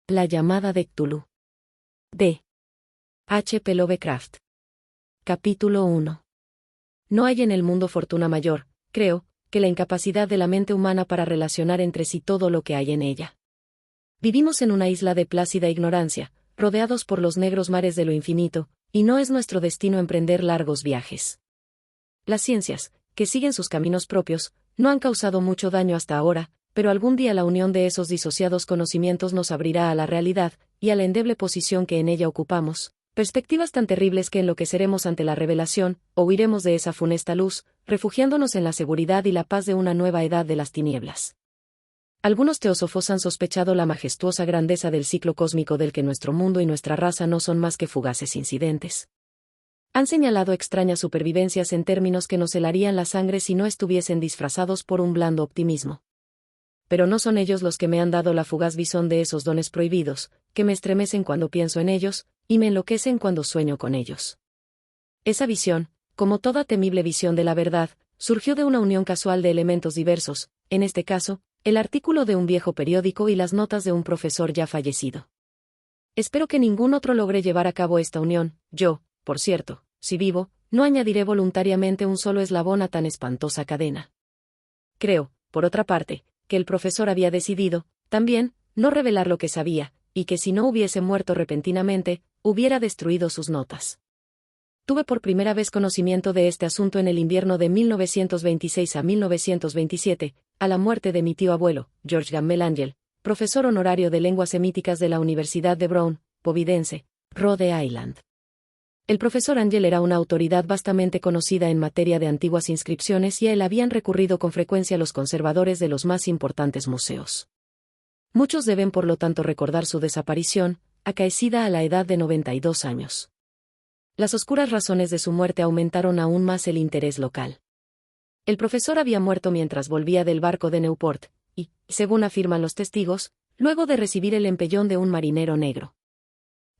La llamada de Cthulhu. De H. P. Lovecraft. Capítulo 1. No hay en el mundo fortuna mayor, creo, que la incapacidad de la mente humana para relacionar entre sí todo lo que hay en ella. Vivimos en una isla de plácida ignorancia, rodeados por los negros mares de lo infinito, y no es nuestro destino emprender largos viajes. Las ciencias, que siguen sus caminos propios, no han causado mucho daño hasta ahora, pero algún día la unión de esos disociados conocimientos nos abrirá a la realidad, y a la endeble posición que en ella ocupamos, perspectivas tan terribles que enloqueceremos ante la revelación, o huiremos de esa funesta luz, refugiándonos en la seguridad y la paz de una nueva edad de las tinieblas. Algunos teósofos han sospechado la majestuosa grandeza del ciclo cósmico del que nuestro mundo y nuestra raza no son más que fugaces incidentes. Han señalado extrañas supervivencias en términos que nos helarían la sangre si no estuviesen disfrazados por un blando optimismo. Pero no son ellos los que me han dado la fugaz visión de esos dones prohibidos, que me estremecen cuando pienso en ellos, y me enloquecen cuando sueño con ellos. Esa visión, como toda temible visión de la verdad, surgió de una unión casual de elementos diversos, en este caso, el artículo de un viejo periódico y las notas de un profesor ya fallecido. Espero que ningún otro logre llevar a cabo esta unión. Yo, por cierto, si vivo, no añadiré voluntariamente un solo eslabón a tan espantosa cadena. Creo, por otra parte, que el profesor había decidido, también, no revelar lo que sabía, y que si no hubiese muerto repentinamente, hubiera destruido sus notas. Tuve por primera vez conocimiento de este asunto en el invierno de 1926 a 1927, a la muerte de mi tío abuelo, George Gammell Angell, profesor honorario de lenguas semíticas de la Universidad de Brown, Providence, Rhode Island. El profesor Angell era una autoridad vastamente conocida en materia de antiguas inscripciones y a él habían recurrido con frecuencia los conservadores de los más importantes museos. Muchos deben por lo tanto recordar su desaparición, acaecida a la edad de 92 años. Las oscuras razones de su muerte aumentaron aún más el interés local. El profesor había muerto mientras volvía del barco de Newport, y, según afirman los testigos, luego de recibir el empellón de un marinero negro.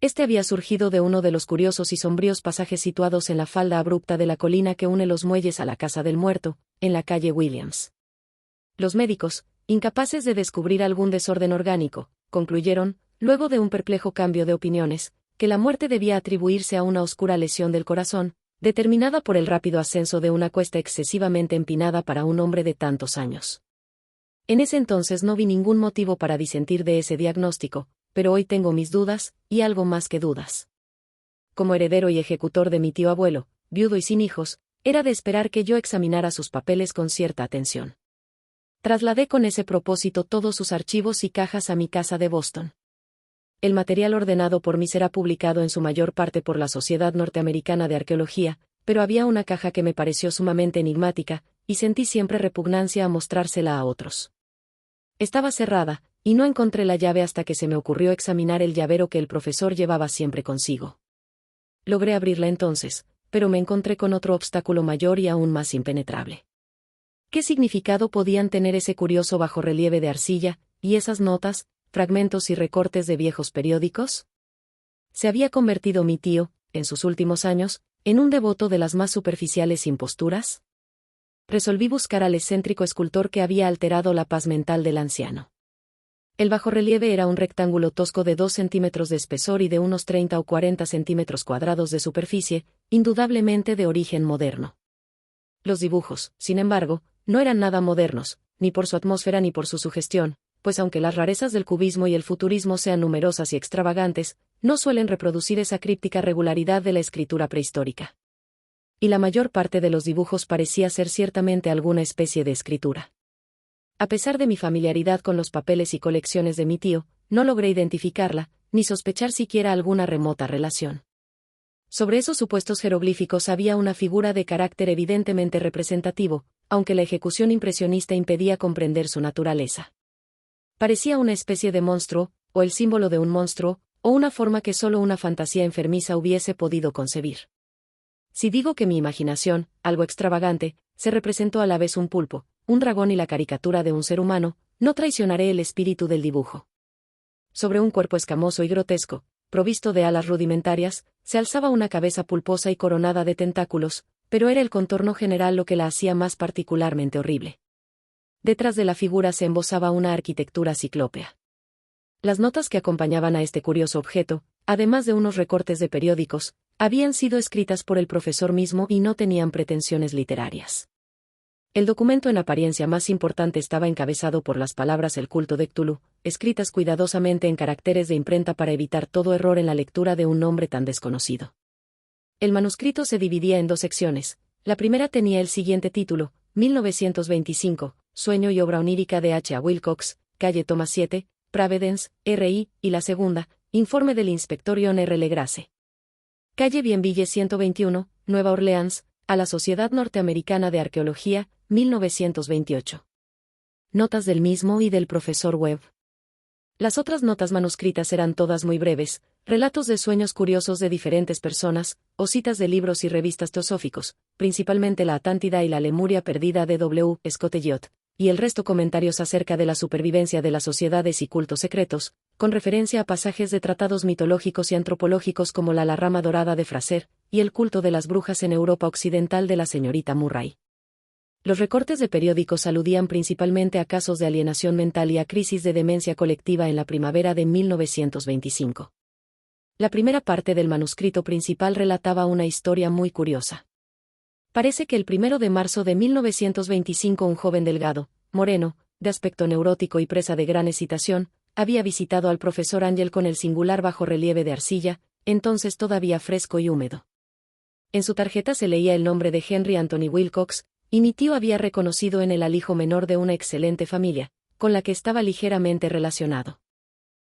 Este había surgido de uno de los curiosos y sombríos pasajes situados en la falda abrupta de la colina que une los muelles a la casa del muerto, en la calle Williams. Los médicos, incapaces de descubrir algún desorden orgánico, concluyeron, luego de un perplejo cambio de opiniones, que la muerte debía atribuirse a una oscura lesión del corazón, determinada por el rápido ascenso de una cuesta excesivamente empinada para un hombre de tantos años. En ese entonces no vi ningún motivo para disentir de ese diagnóstico, pero hoy tengo mis dudas, y algo más que dudas. Como heredero y ejecutor de mi tío abuelo, viudo y sin hijos, era de esperar que yo examinara sus papeles con cierta atención. Trasladé con ese propósito todos sus archivos y cajas a mi casa de Boston. El material ordenado por mí será publicado en su mayor parte por la Sociedad Norteamericana de Arqueología, pero había una caja que me pareció sumamente enigmática, y sentí siempre repugnancia a mostrársela a otros. Estaba cerrada, y no encontré la llave hasta que se me ocurrió examinar el llavero que el profesor llevaba siempre consigo. Logré abrirla entonces, pero me encontré con otro obstáculo mayor y aún más impenetrable. ¿Qué significado podían tener ese curioso bajorrelieve de arcilla, y esas notas, fragmentos y recortes de viejos periódicos? ¿Se había convertido mi tío, en sus últimos años, en un devoto de las más superficiales imposturas? Resolví buscar al excéntrico escultor que había alterado la paz mental del anciano. El bajorrelieve era un rectángulo tosco de 2 centímetros de espesor y de unos 30 o 40 centímetros cuadrados de superficie, indudablemente de origen moderno. Los dibujos, sin embargo, no eran nada modernos, ni por su atmósfera ni por su sugestión, pues aunque las rarezas del cubismo y el futurismo sean numerosas y extravagantes, no suelen reproducir esa críptica regularidad de la escritura prehistórica. Y la mayor parte de los dibujos parecía ser ciertamente alguna especie de escritura. A pesar de mi familiaridad con los papeles y colecciones de mi tío, no logré identificarla, ni sospechar siquiera alguna remota relación. Sobre esos supuestos jeroglíficos había una figura de carácter evidentemente representativo, aunque la ejecución impresionista impedía comprender su naturaleza. Parecía una especie de monstruo, o el símbolo de un monstruo, o una forma que solo una fantasía enfermiza hubiese podido concebir. Si digo que mi imaginación, algo extravagante, se representó a la vez un pulpo, un dragón y la caricatura de un ser humano, no traicionaré el espíritu del dibujo. Sobre un cuerpo escamoso y grotesco, provisto de alas rudimentarias, se alzaba una cabeza pulposa y coronada de tentáculos, pero era el contorno general lo que la hacía más particularmente horrible. Detrás de la figura se embosaba una arquitectura ciclópea. Las notas que acompañaban a este curioso objeto, además de unos recortes de periódicos, habían sido escritas por el profesor mismo y no tenían pretensiones literarias. El documento en apariencia más importante estaba encabezado por las palabras "El culto de Cthulhu", escritas cuidadosamente en caracteres de imprenta para evitar todo error en la lectura de un nombre tan desconocido. El manuscrito se dividía en dos secciones. La primera tenía el siguiente título: 1925, Sueño y obra onírica de H. A. Wilcox, calle Thomas 7, Providence, R.I., y la segunda, Informe del inspector John R. Legrasse. Calle Bienville 121, Nueva Orleans, a la Sociedad Norteamericana de Arqueología, 1928. Notas del mismo y del profesor Webb. Las otras notas manuscritas eran todas muy breves, relatos de sueños curiosos de diferentes personas, o citas de libros y revistas teosóficos, principalmente la Atlántida y la Lemuria perdida de W. Scott Elliot, y el resto comentarios acerca de la supervivencia de las sociedades y cultos secretos, con referencia a pasajes de tratados mitológicos y antropológicos como la rama dorada de Fraser, y el culto de las brujas en Europa occidental de la señorita Murray. Los recortes de periódicos aludían principalmente a casos de alienación mental y a crisis de demencia colectiva en la primavera de 1925. La primera parte del manuscrito principal relataba una historia muy curiosa. Parece que el 1 de marzo de 1925 un joven delgado, moreno, de aspecto neurótico y presa de gran excitación, había visitado al profesor Angel con el singular bajorrelieve de arcilla, entonces todavía fresco y húmedo. En su tarjeta se leía el nombre de Henry Anthony Wilcox, y mi tío había reconocido en él al hijo menor de una excelente familia, con la que estaba ligeramente relacionado.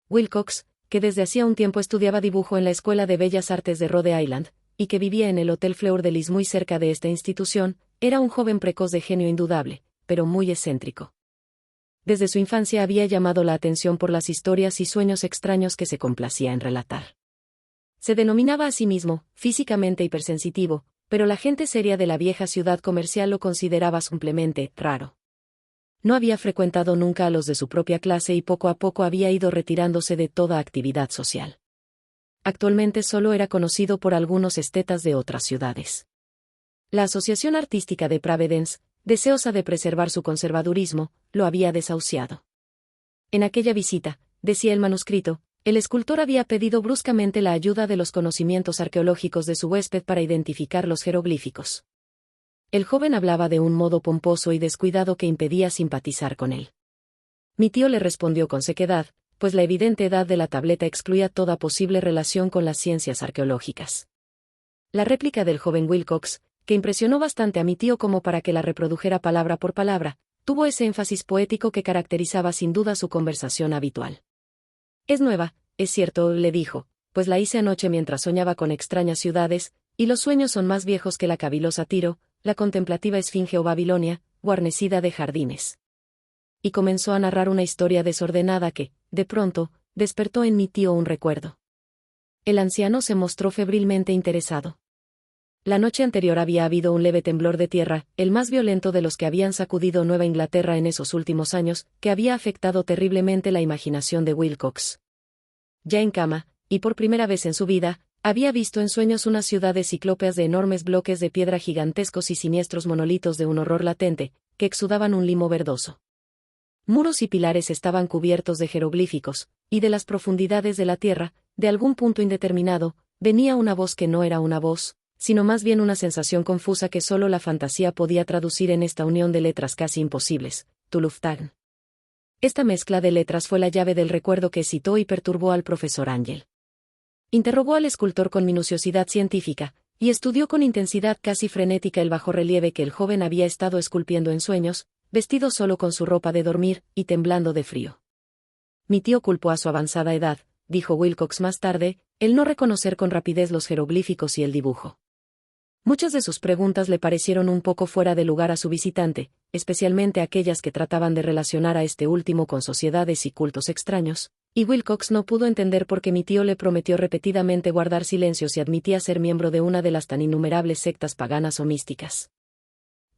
Wilcox, que desde hacía un tiempo estudiaba dibujo en la Escuela de Bellas Artes de Rhode Island, y que vivía en el Hotel Fleur de Lis muy cerca de esta institución, era un joven precoz de genio indudable, pero muy excéntrico. Desde su infancia había llamado la atención por las historias y sueños extraños que se complacía en relatar. Se denominaba a sí mismo, físicamente hipersensitivo, pero la gente seria de la vieja ciudad comercial lo consideraba simplemente raro. No había frecuentado nunca a los de su propia clase y poco a poco había ido retirándose de toda actividad social. Actualmente solo era conocido por algunos estetas de otras ciudades. La Asociación Artística de Providence, deseosa de preservar su conservadurismo, lo había desahuciado. En aquella visita, decía el manuscrito, el escultor había pedido bruscamente la ayuda de los conocimientos arqueológicos de su huésped para identificar los jeroglíficos. El joven hablaba de un modo pomposo y descuidado que impedía simpatizar con él. Mi tío le respondió con sequedad, pues la evidente edad de la tableta excluía toda posible relación con las ciencias arqueológicas. La réplica del joven Wilcox, que impresionó bastante a mi tío como para que la reprodujera palabra por palabra, tuvo ese énfasis poético que caracterizaba sin duda su conversación habitual. «Es nueva, es cierto», le dijo, «pues la hice anoche mientras soñaba con extrañas ciudades, y los sueños son más viejos que la cavilosa Tiro, la contemplativa Esfinge o Babilonia, guarnecida de jardines». Y comenzó a narrar una historia desordenada que, de pronto, despertó en mi tío un recuerdo. El anciano se mostró febrilmente interesado. La noche anterior había habido un leve temblor de tierra, el más violento de los que habían sacudido Nueva Inglaterra en esos últimos años, que había afectado terriblemente la imaginación de Wilcox. Ya en cama, y por primera vez en su vida, había visto en sueños unas ciudades ciclópeas de enormes bloques de piedra gigantescos y siniestros monolitos de un horror latente, que exudaban un limo verdoso. Muros y pilares estaban cubiertos de jeroglíficos, y de las profundidades de la tierra, de algún punto indeterminado, venía una voz que no era una voz, sino más bien una sensación confusa que solo la fantasía podía traducir en esta unión de letras casi imposibles, Tuluftagn. Esta mezcla de letras fue la llave del recuerdo que excitó y perturbó al profesor Angel. Interrogó al escultor con minuciosidad científica, y estudió con intensidad casi frenética el bajorrelieve que el joven había estado esculpiendo en sueños, vestido solo con su ropa de dormir, y temblando de frío. Mi tío culpó a su avanzada edad, dijo Wilcox más tarde, el no reconocer con rapidez los jeroglíficos y el dibujo. Muchas de sus preguntas le parecieron un poco fuera de lugar a su visitante, especialmente aquellas que trataban de relacionar a este último con sociedades y cultos extraños, y Wilcox no pudo entender por qué mi tío le prometió repetidamente guardar silencio si admitía ser miembro de una de las tan innumerables sectas paganas o místicas.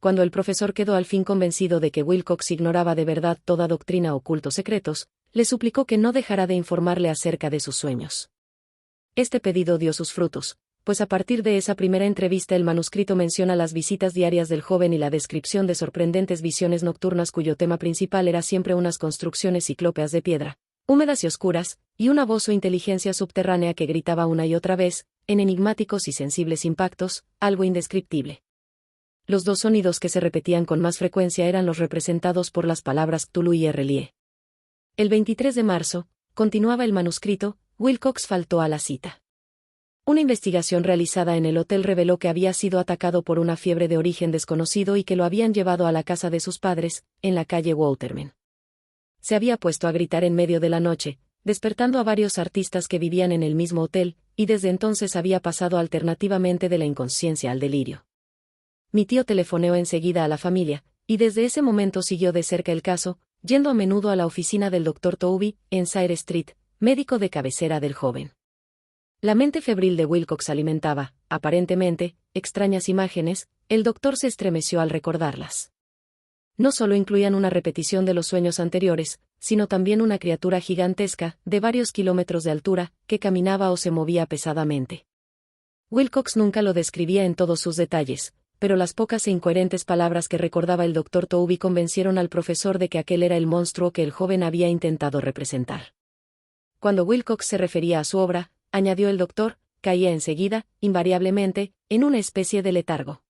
Cuando el profesor quedó al fin convencido de que Wilcox ignoraba de verdad toda doctrina o cultos secretos, le suplicó que no dejara de informarle acerca de sus sueños. Este pedido dio sus frutos, pues a partir de esa primera entrevista el manuscrito menciona las visitas diarias del joven y la descripción de sorprendentes visiones nocturnas cuyo tema principal era siempre unas construcciones ciclópeas de piedra, húmedas y oscuras, y una voz o inteligencia subterránea que gritaba una y otra vez, en enigmáticos y sensibles impactos, algo indescriptible. Los dos sonidos que se repetían con más frecuencia eran los representados por las palabras Cthulhu y Relie. El 23 de marzo, continuaba el manuscrito, Wilcox faltó a la cita. Una investigación realizada en el hotel reveló que había sido atacado por una fiebre de origen desconocido y que lo habían llevado a la casa de sus padres, en la calle Waterman. Se había puesto a gritar en medio de la noche, despertando a varios artistas que vivían en el mismo hotel, y desde entonces había pasado alternativamente de la inconsciencia al delirio. Mi tío telefoneó enseguida a la familia, y desde ese momento siguió de cerca el caso, yendo a menudo a la oficina del Dr. Toby, en Sire Street, médico de cabecera del joven. La mente febril de Wilcox alimentaba, aparentemente, extrañas imágenes. El doctor se estremeció al recordarlas. No solo incluían una repetición de los sueños anteriores, sino también una criatura gigantesca, de varios kilómetros de altura, que caminaba o se movía pesadamente. Wilcox nunca lo describía en todos sus detalles, pero las pocas e incoherentes palabras que recordaba el Dr. Toby convencieron al profesor de que aquel era el monstruo que el joven había intentado representar. Cuando Wilcox se refería a su obra, añadió el doctor, caía enseguida, invariablemente, en una especie de letargo.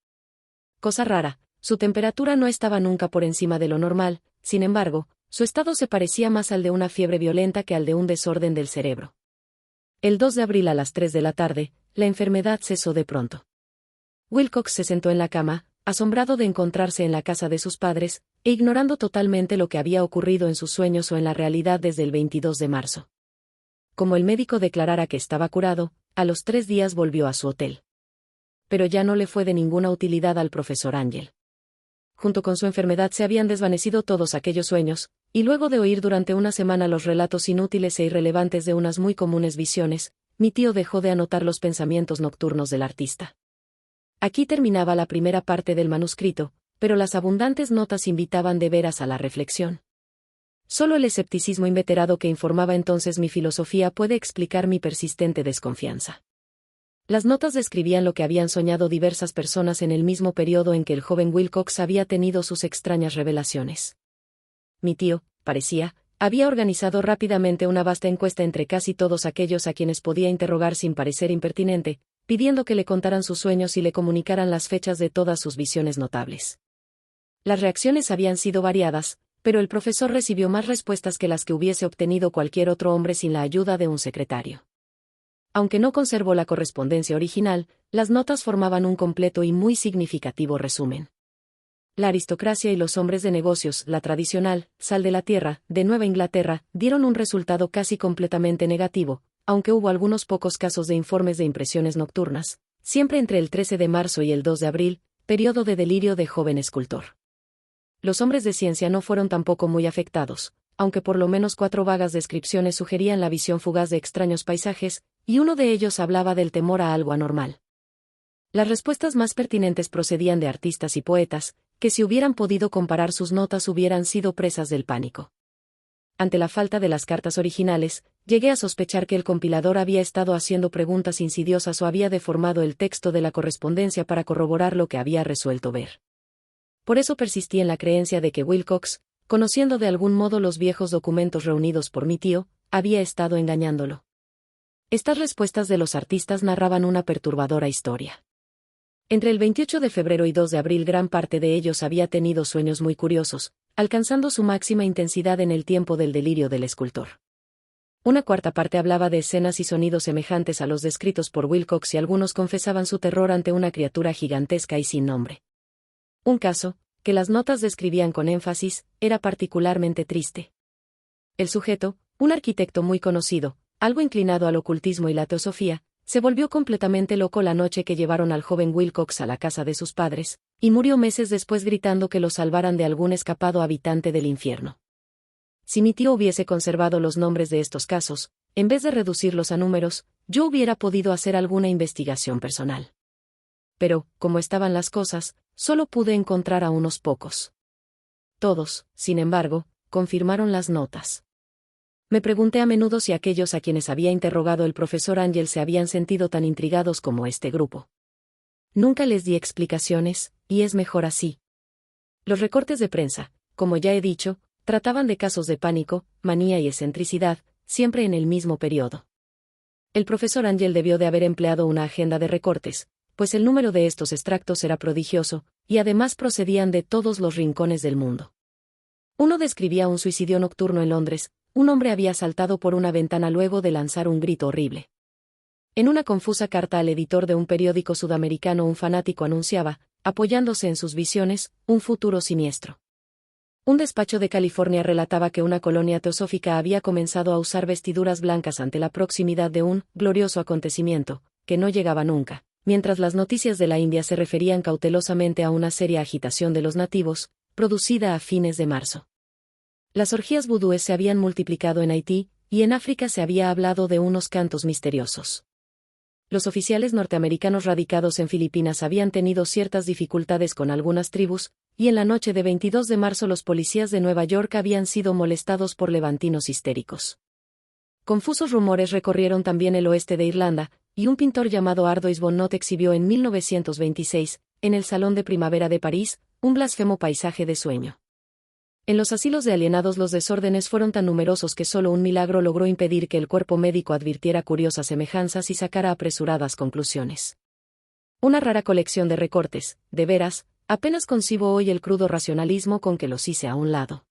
Cosa rara, su temperatura no estaba nunca por encima de lo normal, sin embargo, su estado se parecía más al de una fiebre violenta que al de un desorden del cerebro. El 2 de abril a las 3 de la tarde, la enfermedad cesó de pronto. Wilcox se sentó en la cama, asombrado de encontrarse en la casa de sus padres, e ignorando totalmente lo que había ocurrido en sus sueños o en la realidad desde el 22 de marzo. Como el médico declarara que estaba curado, a los 3 días volvió a su hotel. Pero ya no le fue de ninguna utilidad al profesor Angel. Junto con su enfermedad se habían desvanecido todos aquellos sueños, y luego de oír durante una semana los relatos inútiles e irrelevantes de unas muy comunes visiones, mi tío dejó de anotar los pensamientos nocturnos del artista. Aquí terminaba la primera parte del manuscrito, pero las abundantes notas invitaban de veras a la reflexión. Solo el escepticismo inveterado que informaba entonces mi filosofía puede explicar mi persistente desconfianza. Las notas describían lo que habían soñado diversas personas en el mismo periodo en que el joven Wilcox había tenido sus extrañas revelaciones. Mi tío, parecía, había organizado rápidamente una vasta encuesta entre casi todos aquellos a quienes podía interrogar sin parecer impertinente, pidiendo que le contaran sus sueños y le comunicaran las fechas de todas sus visiones notables. Las reacciones habían sido variadas, pero el profesor recibió más respuestas que las que hubiese obtenido cualquier otro hombre sin la ayuda de un secretario. Aunque no conservó la correspondencia original, las notas formaban un completo y muy significativo resumen. La aristocracia y los hombres de negocios, la tradicional sal de la tierra, de Nueva Inglaterra, dieron un resultado casi completamente negativo, aunque hubo algunos pocos casos de informes de impresiones nocturnas, siempre entre el 13 de marzo y el 2 de abril, periodo de delirio de joven escultor. Los hombres de ciencia no fueron tampoco muy afectados, aunque por lo menos 4 vagas descripciones sugerían la visión fugaz de extraños paisajes, y uno de ellos hablaba del temor a algo anormal. Las respuestas más pertinentes procedían de artistas y poetas, que si hubieran podido comparar sus notas hubieran sido presas del pánico. Ante la falta de las cartas originales, llegué a sospechar que el compilador había estado haciendo preguntas insidiosas o había deformado el texto de la correspondencia para corroborar lo que había resuelto ver. Por eso persistí en la creencia de que Wilcox, conociendo de algún modo los viejos documentos reunidos por mi tío, había estado engañándolo. Estas respuestas de los artistas narraban una perturbadora historia. Entre el 28 de febrero y 2 de abril gran parte de ellos había tenido sueños muy curiosos, alcanzando su máxima intensidad en el tiempo del delirio del escultor. Una cuarta parte hablaba de escenas y sonidos semejantes a los descritos por Wilcox y algunos confesaban su terror ante una criatura gigantesca y sin nombre. Un caso, que las notas describían con énfasis, era particularmente triste. El sujeto, un arquitecto muy conocido, algo inclinado al ocultismo y la teosofía, se volvió completamente loco la noche que llevaron al joven Wilcox a la casa de sus padres, y murió meses después gritando que lo salvaran de algún escapado habitante del infierno. Si mi tío hubiese conservado los nombres de estos casos, en vez de reducirlos a números, yo hubiera podido hacer alguna investigación personal. Pero, como estaban las cosas, solo pude encontrar a unos pocos. Todos, sin embargo, confirmaron las notas. Me pregunté a menudo si aquellos a quienes había interrogado el profesor Angel se habían sentido tan intrigados como este grupo. Nunca les di explicaciones, y es mejor así. Los recortes de prensa, como ya he dicho, trataban de casos de pánico, manía y excentricidad, siempre en el mismo periodo. El profesor Ángel debió de haber empleado una agenda de recortes, pues el número de estos extractos era prodigioso, y además procedían de todos los rincones del mundo. Uno describía un suicidio nocturno en Londres. Un hombre había saltado por una ventana luego de lanzar un grito horrible. En una confusa carta al editor de un periódico sudamericano, un fanático anunciaba, apoyándose en sus visiones, un futuro siniestro. Un despacho de California relataba que una colonia teosófica había comenzado a usar vestiduras blancas ante la proximidad de un glorioso acontecimiento, que no llegaba nunca, mientras las noticias de la India se referían cautelosamente a una seria agitación de los nativos, producida a fines de marzo. Las orgías vudúes se habían multiplicado en Haití, y en África se había hablado de unos cantos misteriosos. Los oficiales norteamericanos radicados en Filipinas habían tenido ciertas dificultades con algunas tribus, y en la noche de 22 de marzo los policías de Nueva York habían sido molestados por levantinos histéricos. Confusos rumores recorrieron también el oeste de Irlanda, y un pintor llamado Ardois Bonnot exhibió en 1926, en el Salón de Primavera de París, un blasfemo paisaje de sueño. En los asilos de alienados los desórdenes fueron tan numerosos que solo un milagro logró impedir que el cuerpo médico advirtiera curiosas semejanzas y sacara apresuradas conclusiones. Una rara colección de recortes, de veras, apenas concibo hoy el crudo racionalismo con que los hice a un lado.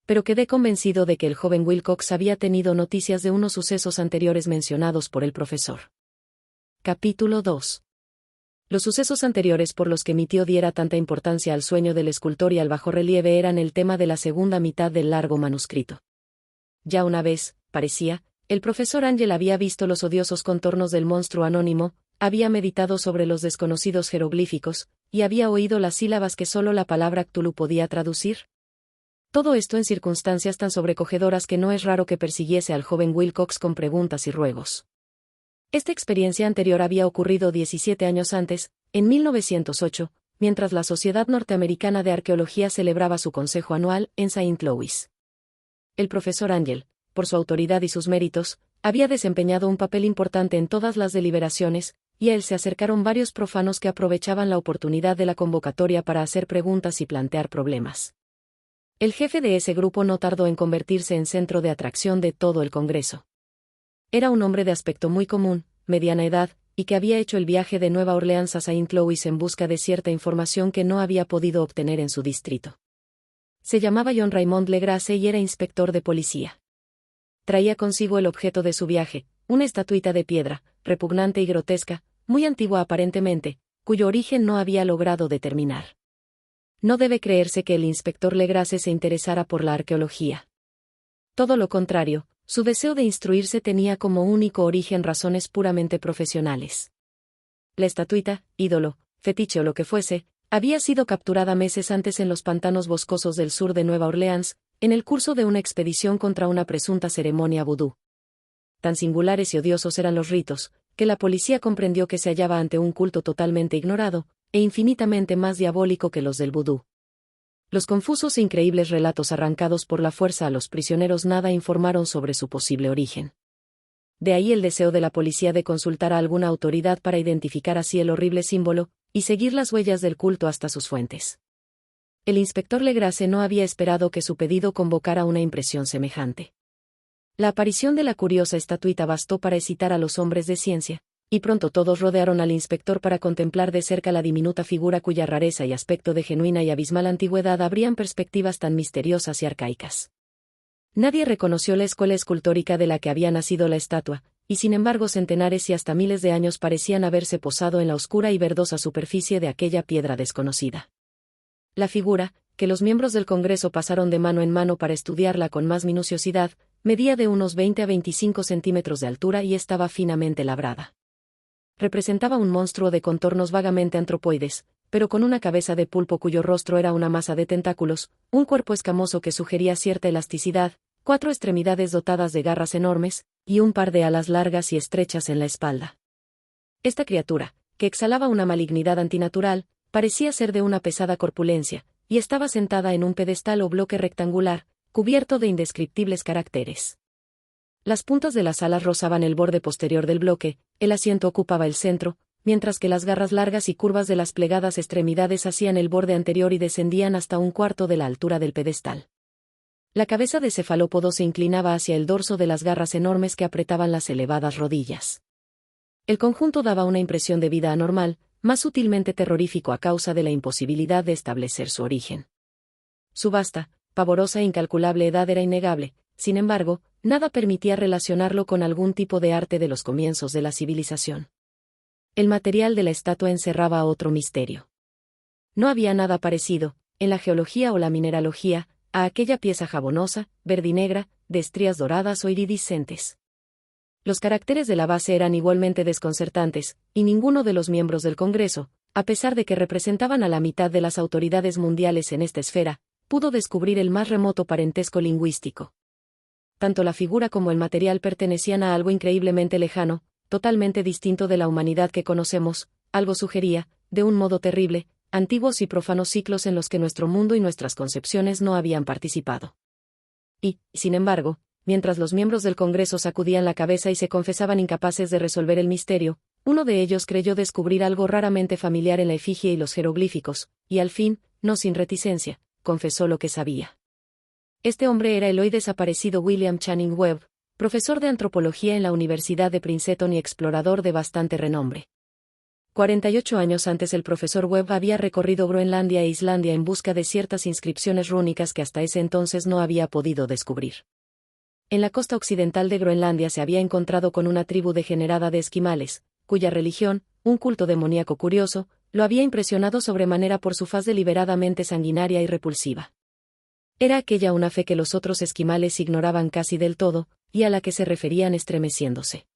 Pero quedé convencido de que el joven Wilcox había tenido noticias de unos sucesos anteriores mencionados por el profesor. Capítulo 2. Los sucesos anteriores por los que mi tío diera tanta importancia al sueño del escultor y al bajorrelieve eran el tema de la segunda mitad del largo manuscrito. Ya una vez, parecía, el profesor Ángel había visto los odiosos contornos del monstruo anónimo, había meditado sobre los desconocidos jeroglíficos, y había oído las sílabas que solo la palabra Cthulhu podía traducir. Todo esto en circunstancias tan sobrecogedoras que no es raro que persiguiese al joven Wilcox con preguntas y ruegos. Esta experiencia anterior había ocurrido 17 años antes, en 1908, mientras la Sociedad Norteamericana de Arqueología celebraba su consejo anual en Saint Louis. El profesor Ángel, por su autoridad y sus méritos, había desempeñado un papel importante en todas las deliberaciones, y a él se acercaron varios profanos que aprovechaban la oportunidad de la convocatoria para hacer preguntas y plantear problemas. El jefe de ese grupo no tardó en convertirse en centro de atracción de todo el Congreso. Era un hombre de aspecto muy común, mediana edad, y que había hecho el viaje de Nueva Orleans a Saint Louis en busca de cierta información que no había podido obtener en su distrito. Se llamaba John Raymond Legrasse y era inspector de policía. Traía consigo el objeto de su viaje, una estatuita de piedra, repugnante y grotesca, muy antigua aparentemente, cuyo origen no había logrado determinar. No debe creerse que el inspector Legrasse se interesara por la arqueología. Todo lo contrario, su deseo de instruirse tenía como único origen razones puramente profesionales. La estatuita, ídolo, fetiche o lo que fuese, había sido capturada meses antes en los pantanos boscosos del sur de Nueva Orleans, en el curso de una expedición contra una presunta ceremonia vudú. Tan singulares y odiosos eran los ritos, que la policía comprendió que se hallaba ante un culto totalmente ignorado, e infinitamente más diabólico que los del vudú. Los confusos e increíbles relatos arrancados por la fuerza a los prisioneros nada informaron sobre su posible origen. De ahí el deseo de la policía de consultar a alguna autoridad para identificar así el horrible símbolo, y seguir las huellas del culto hasta sus fuentes. El inspector Legrasse no había esperado que su pedido convocara una impresión semejante. La aparición de la curiosa estatuita bastó para excitar a los hombres de ciencia, y pronto todos rodearon al inspector para contemplar de cerca la diminuta figura cuya rareza y aspecto de genuina y abismal antigüedad abrían perspectivas tan misteriosas y arcaicas. Nadie reconoció la escuela escultórica de la que había nacido la estatua, y sin embargo centenares y hasta miles de años parecían haberse posado en la oscura y verdosa superficie de aquella piedra desconocida. La figura, que los miembros del Congreso pasaron de mano en mano para estudiarla con más minuciosidad, medía de unos 20 a 25 centímetros de altura y estaba finamente labrada. Representaba un monstruo de contornos vagamente antropoides, pero con una cabeza de pulpo cuyo rostro era una masa de tentáculos, un cuerpo escamoso que sugería cierta elasticidad, 4 extremidades dotadas de garras enormes, y un par de alas largas y estrechas en la espalda. Esta criatura, que exhalaba una malignidad antinatural, parecía ser de una pesada corpulencia, y estaba sentada en un pedestal o bloque rectangular, cubierto de indescriptibles caracteres. Las puntas de las alas rozaban el borde posterior del bloque, el asiento ocupaba el centro, mientras que las garras largas y curvas de las plegadas extremidades hacían el borde anterior y descendían hasta un cuarto de la altura del pedestal. La cabeza de cefalópodo se inclinaba hacia el dorso de las garras enormes que apretaban las elevadas rodillas. El conjunto daba una impresión de vida anormal, más sutilmente terrorífico a causa de la imposibilidad de establecer su origen. Su vasta, pavorosa e incalculable edad era innegable, sin embargo, nada permitía relacionarlo con algún tipo de arte de los comienzos de la civilización. El material de la estatua encerraba otro misterio. No había nada parecido, en la geología o la mineralogía, a aquella pieza jabonosa, verdinegra, de estrías doradas o iridiscentes. Los caracteres de la base eran igualmente desconcertantes, y ninguno de los miembros del Congreso, a pesar de que representaban a la mitad de las autoridades mundiales en esta esfera, pudo descubrir el más remoto parentesco lingüístico. Tanto la figura como el material pertenecían a algo increíblemente lejano, totalmente distinto de la humanidad que conocemos, algo sugería, de un modo terrible, antiguos y profanos ciclos en los que nuestro mundo y nuestras concepciones no habían participado. Y, sin embargo, mientras los miembros del Congreso sacudían la cabeza y se confesaban incapaces de resolver el misterio, uno de ellos creyó descubrir algo raramente familiar en la efigie y los jeroglíficos, y al fin, no sin reticencia, confesó lo que sabía. Este hombre era el hoy desaparecido William Channing Webb, profesor de antropología en la Universidad de Princeton y explorador de bastante renombre. 48 años antes el profesor Webb había recorrido Groenlandia e Islandia en busca de ciertas inscripciones rúnicas que hasta ese entonces no había podido descubrir. En la costa occidental de Groenlandia se había encontrado con una tribu degenerada de esquimales, cuya religión, un culto demoníaco curioso, lo había impresionado sobremanera por su faz deliberadamente sanguinaria y repulsiva. Era aquella una fe que los otros esquimales ignoraban casi del todo, y a la que se referían estremeciéndose.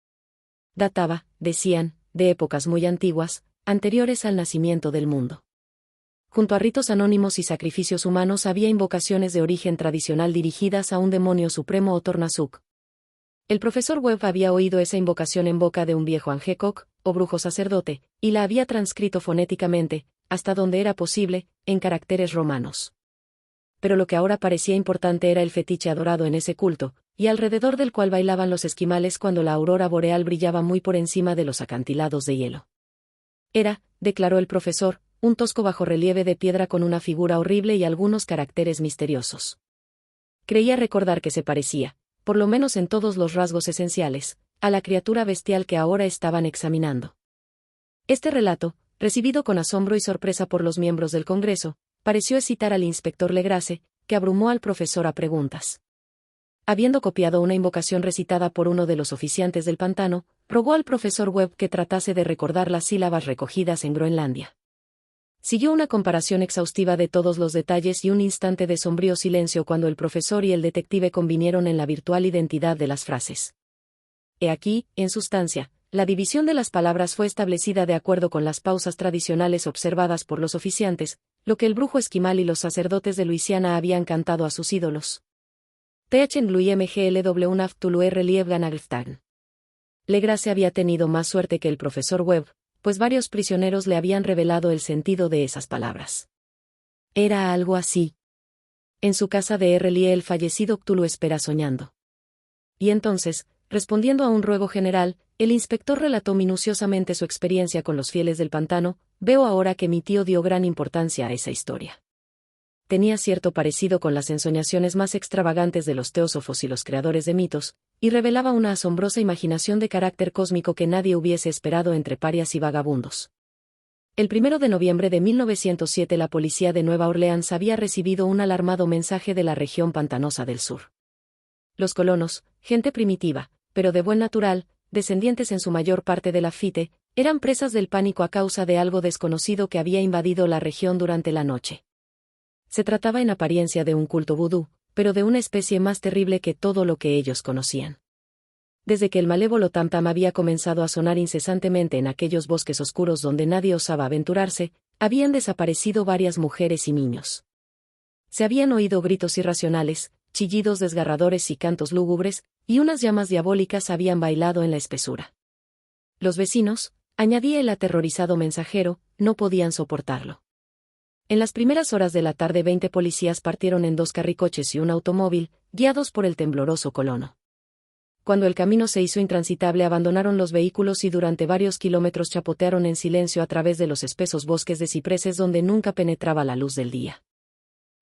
Databa, decían, de épocas muy antiguas, anteriores al nacimiento del mundo. Junto a ritos anónimos y sacrificios humanos había invocaciones de origen tradicional dirigidas a un demonio supremo o Tornasuk. El profesor Webb había oído esa invocación en boca de un viejo Angekok, o brujo sacerdote, y la había transcrito fonéticamente, hasta donde era posible, en caracteres romanos. Pero lo que ahora parecía importante era el fetiche adorado en ese culto, y alrededor del cual bailaban los esquimales cuando la aurora boreal brillaba muy por encima de los acantilados de hielo. Era, declaró el profesor, un tosco bajorrelieve de piedra con una figura horrible y algunos caracteres misteriosos. Creía recordar que se parecía, por lo menos en todos los rasgos esenciales, a la criatura bestial que ahora estaban examinando. Este relato, recibido con asombro y sorpresa por los miembros del Congreso, pareció excitar al inspector Legrasse, que abrumó al profesor a preguntas. Habiendo copiado una invocación recitada por uno de los oficiantes del pantano, rogó al profesor Webb que tratase de recordar las sílabas recogidas en Groenlandia. Siguió una comparación exhaustiva de todos los detalles y un instante de sombrío silencio cuando el profesor y el detective convinieron en la virtual identidad de las frases. He aquí, en sustancia, la división de las palabras fue establecida de acuerdo con las pausas tradicionales observadas por los oficiantes, lo que el brujo esquimal y los sacerdotes de Luisiana habían cantado a sus ídolos. Legrasse había tenido más suerte que el profesor Webb, pues varios prisioneros le habían revelado el sentido de esas palabras. Era algo así. En su casa de Errelie el fallecido Cthulhu espera soñando. Y entonces, respondiendo a un ruego general, el inspector relató minuciosamente su experiencia con los fieles del pantano. Veo ahora que mi tío dio gran importancia a esa historia. Tenía cierto parecido con las ensoñaciones más extravagantes de los teósofos y los creadores de mitos, y revelaba una asombrosa imaginación de carácter cósmico que nadie hubiese esperado entre parias y vagabundos. El 1 de noviembre de 1907 la policía de Nueva Orleans había recibido un alarmado mensaje de la región pantanosa del sur. Los colonos, gente primitiva, pero de buen natural, descendientes en su mayor parte de Lafite, eran presas del pánico a causa de algo desconocido que había invadido la región durante la noche. Se trataba en apariencia de un culto vudú, pero de una especie más terrible que todo lo que ellos conocían. Desde que el malévolo tam-tam había comenzado a sonar incesantemente en aquellos bosques oscuros donde nadie osaba aventurarse, habían desaparecido varias mujeres y niños. Se habían oído gritos irracionales, chillidos desgarradores y cantos lúgubres, y unas llamas diabólicas habían bailado en la espesura. Los vecinos, añadía el aterrorizado mensajero, no podían soportarlo. En las primeras horas de la tarde 20 policías partieron en 2 carricoches y un automóvil, guiados por el tembloroso colono. Cuando el camino se hizo intransitable abandonaron los vehículos y durante varios kilómetros chapotearon en silencio a través de los espesos bosques de cipreses donde nunca penetraba la luz del día.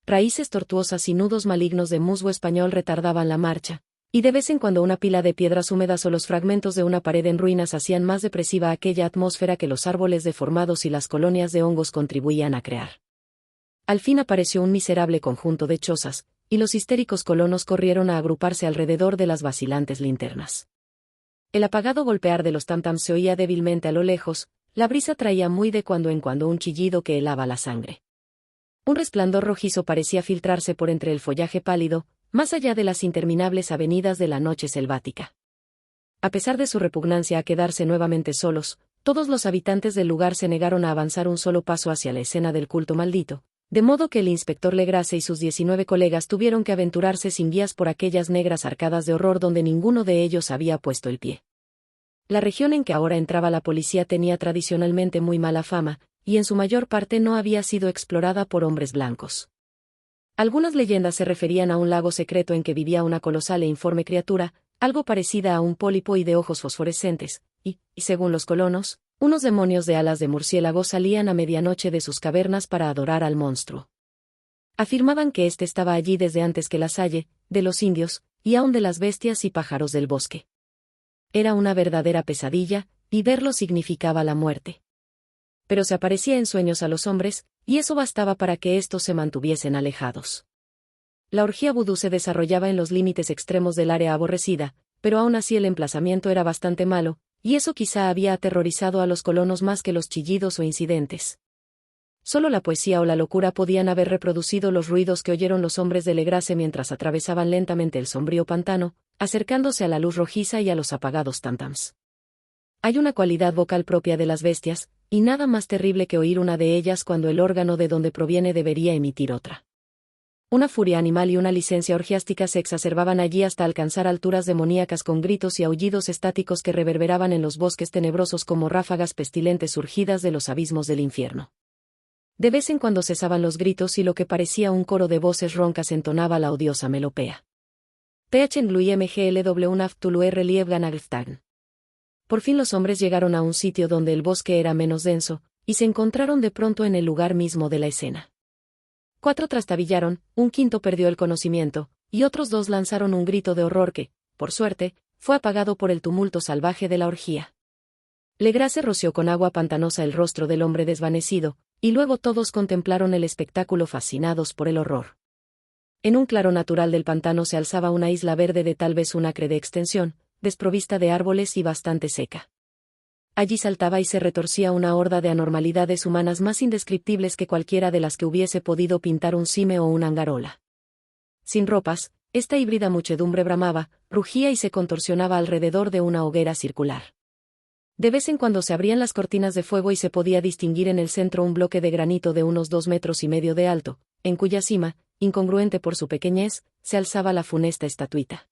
Raíces tortuosas y nudos malignos de musgo español retardaban la marcha, y de vez en cuando una pila de piedras húmedas o los fragmentos de una pared en ruinas hacían más depresiva aquella atmósfera que los árboles deformados y las colonias de hongos contribuían a crear. Al fin apareció un miserable conjunto de chozas, y los histéricos colonos corrieron a agruparse alrededor de las vacilantes linternas. El apagado golpear de los tam-tams se oía débilmente a lo lejos, la brisa traía muy de cuando en cuando un chillido que helaba la sangre. Un resplandor rojizo parecía filtrarse por entre el follaje pálido, más allá de las interminables avenidas de la noche selvática. A pesar de su repugnancia a quedarse nuevamente solos, todos los habitantes del lugar se negaron a avanzar un solo paso hacia la escena del culto maldito, de modo que el inspector Legrasse y sus 19 colegas tuvieron que aventurarse sin guías por aquellas negras arcadas de horror donde ninguno de ellos había puesto el pie. La región en que ahora entraba la policía tenía tradicionalmente muy mala fama, y en su mayor parte no había sido explorada por hombres blancos. Algunas leyendas se referían a un lago secreto en que vivía una colosal e informe criatura, algo parecida a un pólipo y de ojos fosforescentes, y según los colonos, unos demonios de alas de murciélago salían a medianoche de sus cavernas para adorar al monstruo. Afirmaban que éste estaba allí desde antes que la Salle, de los indios, y aun de las bestias y pájaros del bosque. Era una verdadera pesadilla, y verlo significaba la muerte. Pero se aparecía en sueños a los hombres, y eso bastaba para que éstos se mantuviesen alejados. La orgía vudú se desarrollaba en los límites extremos del área aborrecida, pero aún así el emplazamiento era bastante malo, y eso quizá había aterrorizado a los colonos más que los chillidos o incidentes. Solo la poesía o la locura podían haber reproducido los ruidos que oyeron los hombres de Legrasse mientras atravesaban lentamente el sombrío pantano, acercándose a la luz rojiza y a los apagados tam-tams. Hay una cualidad vocal propia de las bestias, y nada más terrible que oír una de ellas cuando el órgano de donde proviene debería emitir otra. Una furia animal y una licencia orgiástica se exacerbaban allí hasta alcanzar alturas demoníacas con gritos y aullidos estáticos que reverberaban en los bosques tenebrosos como ráfagas pestilentes surgidas de los abismos del infierno. De vez en cuando cesaban los gritos y lo que parecía un coro de voces roncas entonaba la odiosa melopea. Por fin los hombres llegaron a un sitio donde el bosque era menos denso, y se encontraron de pronto en el lugar mismo de la escena. 4 trastabillaron, un quinto perdió el conocimiento, y otros 2 lanzaron un grito de horror que, por suerte, fue apagado por el tumulto salvaje de la orgía. Legrasse roció con agua pantanosa el rostro del hombre desvanecido, y luego todos contemplaron el espectáculo fascinados por el horror. En un claro natural del pantano se alzaba una isla verde de tal vez un acre de extensión, desprovista de árboles y bastante seca. Allí saltaba y se retorcía una horda de anormalidades humanas más indescriptibles que cualquiera de las que hubiese podido pintar un cime o una angarola. Sin ropas, esta híbrida muchedumbre bramaba, rugía y se contorsionaba alrededor de una hoguera circular. De vez en cuando se abrían las cortinas de fuego y se podía distinguir en el centro un bloque de granito de unos 2,5 metros de alto, en cuya cima, incongruente por su pequeñez, se alzaba la funesta estatuita.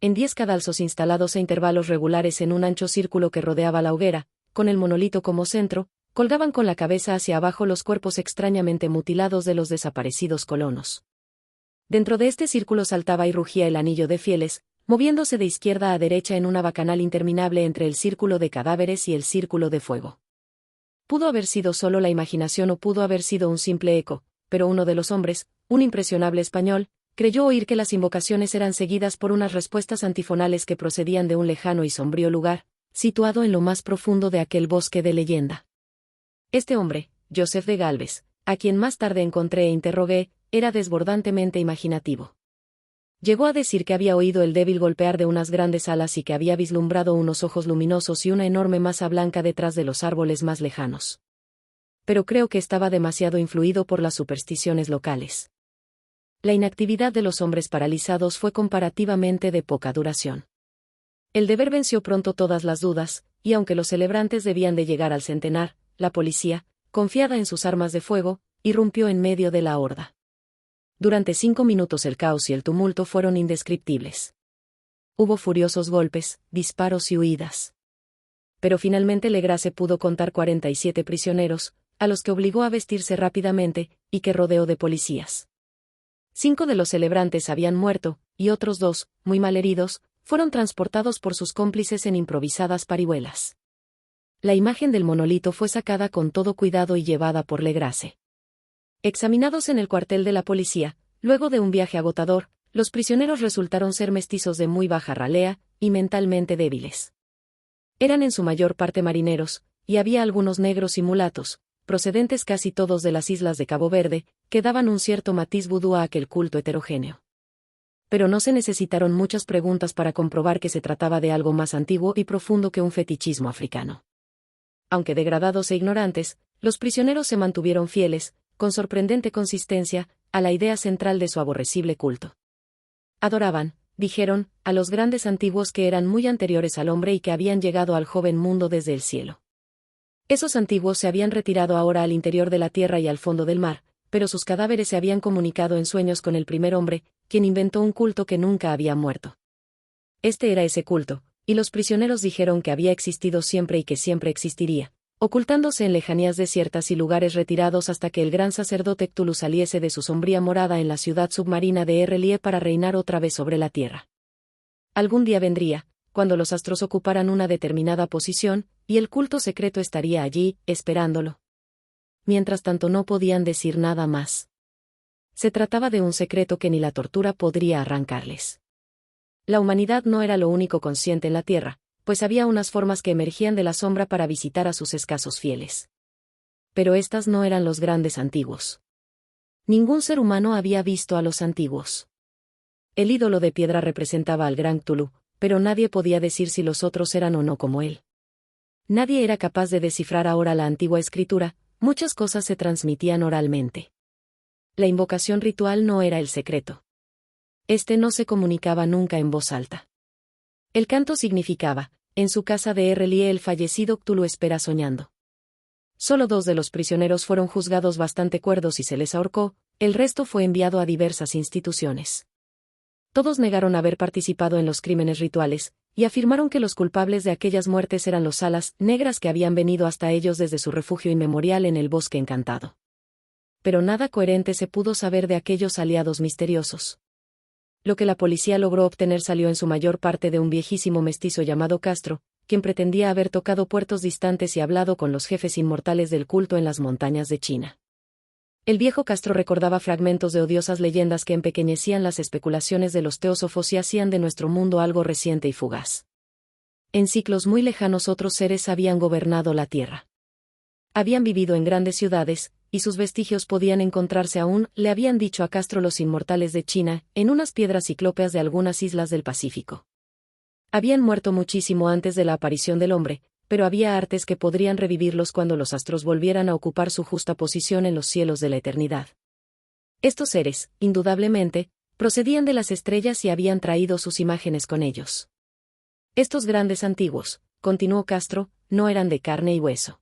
En 10 cadalsos instalados a intervalos regulares en un ancho círculo que rodeaba la hoguera, con el monolito como centro, colgaban con la cabeza hacia abajo los cuerpos extrañamente mutilados de los desaparecidos colonos. Dentro de este círculo saltaba y rugía el anillo de fieles, moviéndose de izquierda a derecha en una bacanal interminable entre el círculo de cadáveres y el círculo de fuego. Pudo haber sido solo la imaginación o pudo haber sido un simple eco, pero uno de los hombres, un impresionable español, creyó oír que las invocaciones eran seguidas por unas respuestas antifonales que procedían de un lejano y sombrío lugar, situado en lo más profundo de aquel bosque de leyenda. Este hombre, Joseph de Galvez, a quien más tarde encontré e interrogué, era desbordantemente imaginativo. Llegó a decir que había oído el débil golpear de unas grandes alas y que había vislumbrado unos ojos luminosos y una enorme masa blanca detrás de los árboles más lejanos. Pero creo que estaba demasiado influido por las supersticiones locales. La inactividad de los hombres paralizados fue comparativamente de poca duración. El deber venció pronto todas las dudas, y aunque los celebrantes debían de llegar al centenar, la policía, confiada en sus armas de fuego, irrumpió en medio de la horda. Durante 5 minutos el caos y el tumulto fueron indescriptibles. Hubo furiosos golpes, disparos y huidas. Pero finalmente Legrasse pudo contar 47 prisioneros, a los que obligó a vestirse rápidamente, y que rodeó de policías. 5 de los celebrantes habían muerto, y otros 2, muy malheridos, fueron transportados por sus cómplices en improvisadas parihuelas. La imagen del monolito fue sacada con todo cuidado y llevada por Legrasse. Examinados en el cuartel de la policía, luego de un viaje agotador, los prisioneros resultaron ser mestizos de muy baja ralea y mentalmente débiles. Eran en su mayor parte marineros, y había algunos negros y mulatos, procedentes casi todos de las islas de Cabo Verde, que daban un cierto matiz vudú a aquel culto heterogéneo. Pero no se necesitaron muchas preguntas para comprobar que se trataba de algo más antiguo y profundo que un fetichismo africano. Aunque degradados e ignorantes, los prisioneros se mantuvieron fieles, con sorprendente consistencia, a la idea central de su aborrecible culto. Adoraban, dijeron, a los grandes antiguos que eran muy anteriores al hombre y que habían llegado al joven mundo desde el cielo. Esos antiguos se habían retirado ahora al interior de la tierra y al fondo del mar, pero sus cadáveres se habían comunicado en sueños con el primer hombre, quien inventó un culto que nunca había muerto. Este era ese culto, y los prisioneros dijeron que había existido siempre y que siempre existiría, ocultándose en lejanías desiertas y lugares retirados hasta que el gran sacerdote Cthulhu saliese de su sombría morada en la ciudad submarina de Errelie para reinar otra vez sobre la tierra. Algún día vendría, cuando los astros ocuparan una determinada posición, y el culto secreto estaría allí, esperándolo. Mientras tanto no podían decir nada más. Se trataba de un secreto que ni la tortura podría arrancarles. La humanidad no era lo único consciente en la tierra, pues había unas formas que emergían de la sombra para visitar a sus escasos fieles. Pero estas no eran los grandes antiguos. Ningún ser humano había visto a los antiguos. El ídolo de piedra representaba al gran Cthulhu, pero nadie podía decir si los otros eran o no como él. Nadie era capaz de descifrar ahora la antigua escritura, muchas cosas se transmitían oralmente. La invocación ritual no era el secreto. Este no se comunicaba nunca en voz alta. El canto significaba, en su casa de Errelie el fallecido Cthulhu espera soñando. Solo 2 de los prisioneros fueron juzgados bastante cuerdos y se les ahorcó, el resto fue enviado a diversas instituciones. Todos negaron haber participado en los crímenes rituales, y afirmaron que los culpables de aquellas muertes eran los alas negras que habían venido hasta ellos desde su refugio inmemorial en el bosque encantado. Pero nada coherente se pudo saber de aquellos aliados misteriosos. Lo que la policía logró obtener salió en su mayor parte de un viejísimo mestizo llamado Castro, quien pretendía haber tocado puertos distantes y hablado con los jefes inmortales del culto en las montañas de China. El viejo Castro recordaba fragmentos de odiosas leyendas que empequeñecían las especulaciones de los teósofos y hacían de nuestro mundo algo reciente y fugaz. En ciclos muy lejanos otros seres habían gobernado la tierra. Habían vivido en grandes ciudades, y sus vestigios podían encontrarse aún, le habían dicho a Castro los inmortales de China, en unas piedras ciclópeas de algunas islas del Pacífico. Habían muerto muchísimo antes de la aparición del hombre, pero había artes que podrían revivirlos cuando los astros volvieran a ocupar su justa posición en los cielos de la eternidad. Estos seres, indudablemente, procedían de las estrellas y habían traído sus imágenes con ellos. Estos grandes antiguos, continuó Castro, no eran de carne y hueso.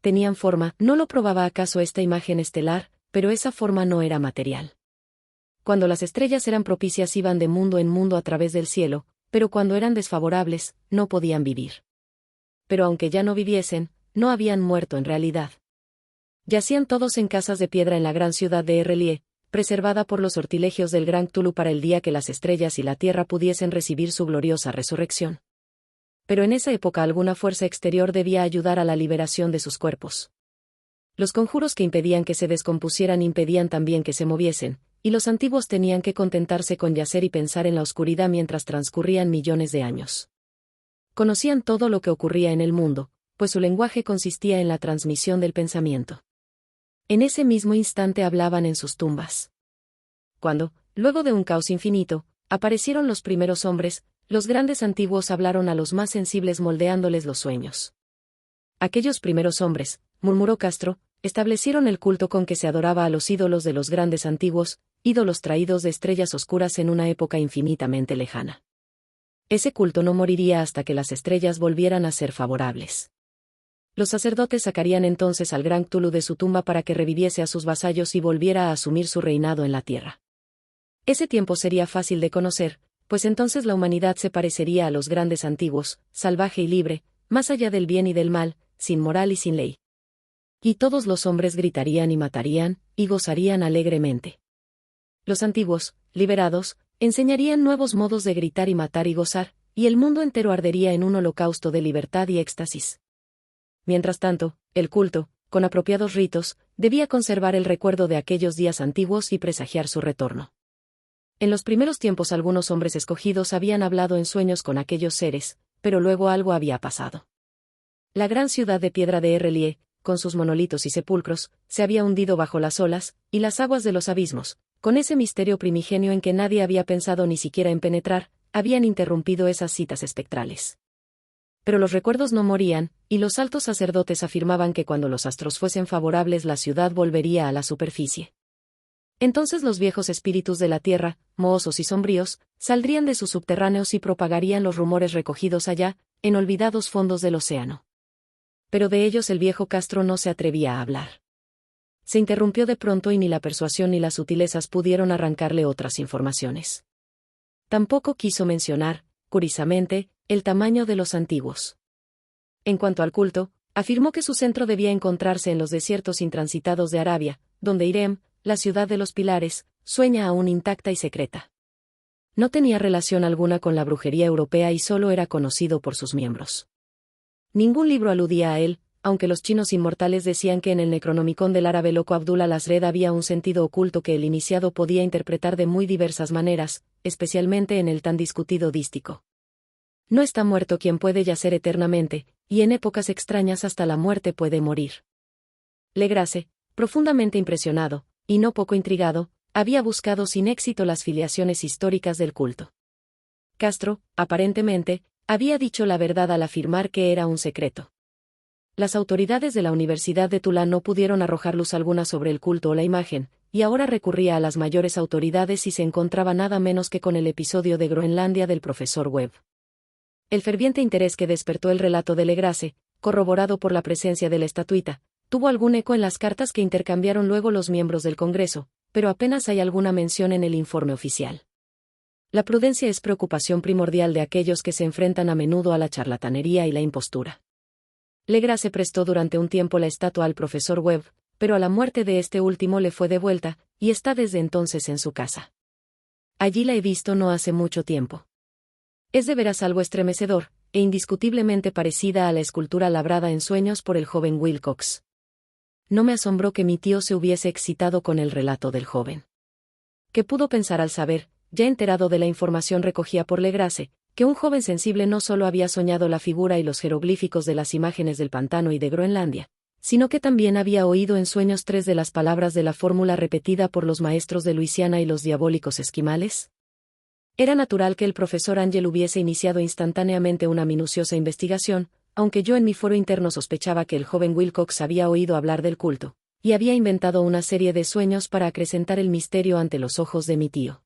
Tenían forma, no lo probaba acaso esta imagen estelar, pero esa forma no era material. Cuando las estrellas eran propicias iban de mundo en mundo a través del cielo, pero cuando eran desfavorables, no podían vivir. Pero aunque ya no viviesen, no habían muerto en realidad. Yacían todos en casas de piedra en la gran ciudad de Errelie, preservada por los sortilegios del gran Cthulhu para el día que las estrellas y la tierra pudiesen recibir su gloriosa resurrección. Pero en esa época alguna fuerza exterior debía ayudar a la liberación de sus cuerpos. Los conjuros que impedían que se descompusieran impedían también que se moviesen, y los antiguos tenían que contentarse con yacer y pensar en la oscuridad mientras transcurrían millones de años. Conocían todo lo que ocurría en el mundo, pues su lenguaje consistía en la transmisión del pensamiento. En ese mismo instante hablaban en sus tumbas. Cuando, luego de un caos infinito, aparecieron los primeros hombres, los grandes antiguos hablaron a los más sensibles moldeándoles los sueños. Aquellos primeros hombres, murmuró Castro, establecieron el culto con que se adoraba a los ídolos de los grandes antiguos, ídolos traídos de estrellas oscuras en una época infinitamente lejana. Ese culto no moriría hasta que las estrellas volvieran a ser favorables. Los sacerdotes sacarían entonces al gran Cthulhu de su tumba para que reviviese a sus vasallos y volviera a asumir su reinado en la tierra. Ese tiempo sería fácil de conocer, pues entonces la humanidad se parecería a los grandes antiguos, salvaje y libre, más allá del bien y del mal, sin moral y sin ley. Y todos los hombres gritarían y matarían, y gozarían alegremente. Los antiguos, liberados, enseñarían nuevos modos de gritar y matar y gozar, y el mundo entero ardería en un holocausto de libertad y éxtasis. Mientras tanto, el culto, con apropiados ritos, debía conservar el recuerdo de aquellos días antiguos y presagiar su retorno. En los primeros tiempos algunos hombres escogidos habían hablado en sueños con aquellos seres, pero luego algo había pasado. La gran ciudad de piedra de Errelie, con sus monolitos y sepulcros, se había hundido bajo las olas y las aguas de los abismos, con ese misterio primigenio en que nadie había pensado ni siquiera en penetrar, habían interrumpido esas citas espectrales. Pero los recuerdos no morían, y los altos sacerdotes afirmaban que cuando los astros fuesen favorables la ciudad volvería a la superficie. Entonces los viejos espíritus de la tierra, mohosos y sombríos, saldrían de sus subterráneos y propagarían los rumores recogidos allá, en olvidados fondos del océano. Pero de ellos el viejo Castro no se atrevía a hablar. Se interrumpió de pronto y ni la persuasión ni las sutilezas pudieron arrancarle otras informaciones. Tampoco quiso mencionar, curiosamente, el tamaño de los antiguos. En cuanto al culto, afirmó que su centro debía encontrarse en los desiertos intransitados de Arabia, donde Irem, la ciudad de los pilares, sueña aún intacta y secreta. No tenía relación alguna con la brujería europea y solo era conocido por sus miembros. Ningún libro aludía a él, aunque los chinos inmortales decían que en el Necronomicon del árabe loco Abdul al-Azred había un sentido oculto que el iniciado podía interpretar de muy diversas maneras, especialmente en el tan discutido dístico. No está muerto quien puede yacer eternamente, y en épocas extrañas hasta la muerte puede morir. Legrasse, profundamente impresionado, y no poco intrigado, había buscado sin éxito las filiaciones históricas del culto. Castro, aparentemente, había dicho la verdad al afirmar que era un secreto. Las autoridades de la Universidad de Tulán no pudieron arrojar luz alguna sobre el culto o la imagen, y ahora recurría a las mayores autoridades y se encontraba nada menos que con el episodio de Groenlandia del profesor Webb. El ferviente interés que despertó el relato de Legrasse, corroborado por la presencia de la estatuita, tuvo algún eco en las cartas que intercambiaron luego los miembros del Congreso, pero apenas hay alguna mención en el informe oficial. La prudencia es preocupación primordial de aquellos que se enfrentan a menudo a la charlatanería y la impostura. Legrasse prestó durante un tiempo la estatua al profesor Webb, pero a la muerte de este último le fue devuelta, y está desde entonces en su casa. Allí la he visto no hace mucho tiempo. Es de veras algo estremecedor, e indiscutiblemente parecida a la escultura labrada en sueños por el joven Wilcox. No me asombró que mi tío se hubiese excitado con el relato del joven. ¿Qué pudo pensar al saber, ya enterado de la información recogida por Legrasse, que un joven sensible no solo había soñado la figura y los jeroglíficos de las imágenes del pantano y de Groenlandia, sino que también había oído en sueños 3 de las palabras de la fórmula repetida por los maestros de Luisiana y los diabólicos esquimales? Era natural que el profesor Ángel hubiese iniciado instantáneamente una minuciosa investigación, aunque yo en mi foro interno sospechaba que el joven Wilcox había oído hablar del culto, y había inventado una serie de sueños para acrecentar el misterio ante los ojos de mi tío.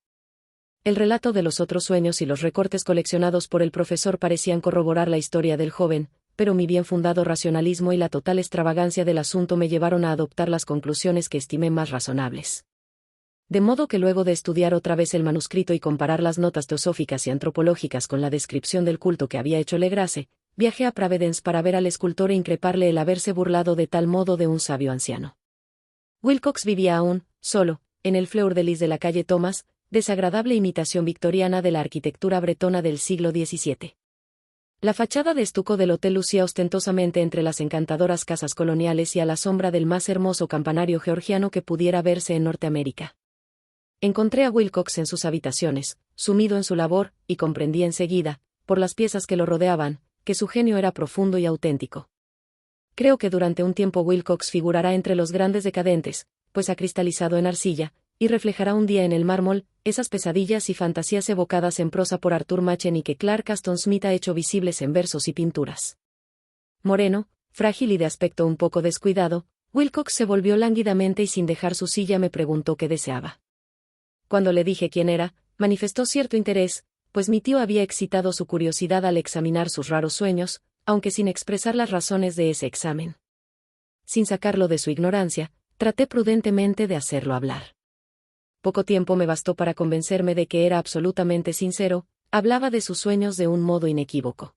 El relato de los otros sueños y los recortes coleccionados por el profesor parecían corroborar la historia del joven, pero mi bien fundado racionalismo y la total extravagancia del asunto me llevaron a adoptar las conclusiones que estimé más razonables. De modo que luego de estudiar otra vez el manuscrito y comparar las notas teosóficas y antropológicas con la descripción del culto que había hecho Legrasse, viajé a Providence para ver al escultor e increparle el haberse burlado de tal modo de un sabio anciano. Wilcox vivía aún, solo, en el Fleur de Lis de la calle Thomas, desagradable imitación victoriana de la arquitectura bretona del siglo XVII. La fachada de estuco del hotel lucía ostentosamente entre las encantadoras casas coloniales y a la sombra del más hermoso campanario georgiano que pudiera verse en Norteamérica. Encontré a Wilcox en sus habitaciones, sumido en su labor, y comprendí enseguida, por las piezas que lo rodeaban, que su genio era profundo y auténtico. Creo que durante un tiempo Wilcox figurará entre los grandes decadentes, pues ha cristalizado en arcilla, y reflejará un día en el mármol esas pesadillas y fantasías evocadas en prosa por Arthur Machen y que Clark Aston Smith ha hecho visibles en versos y pinturas. Moreno, frágil y de aspecto un poco descuidado, Wilcox se volvió lánguidamente y sin dejar su silla me preguntó qué deseaba. Cuando le dije quién era, manifestó cierto interés, pues mi tío había excitado su curiosidad al examinar sus raros sueños, aunque sin expresar las razones de ese examen. Sin sacarlo de su ignorancia, traté prudentemente de hacerlo hablar. Poco tiempo me bastó para convencerme de que era absolutamente sincero, hablaba de sus sueños de un modo inequívoco.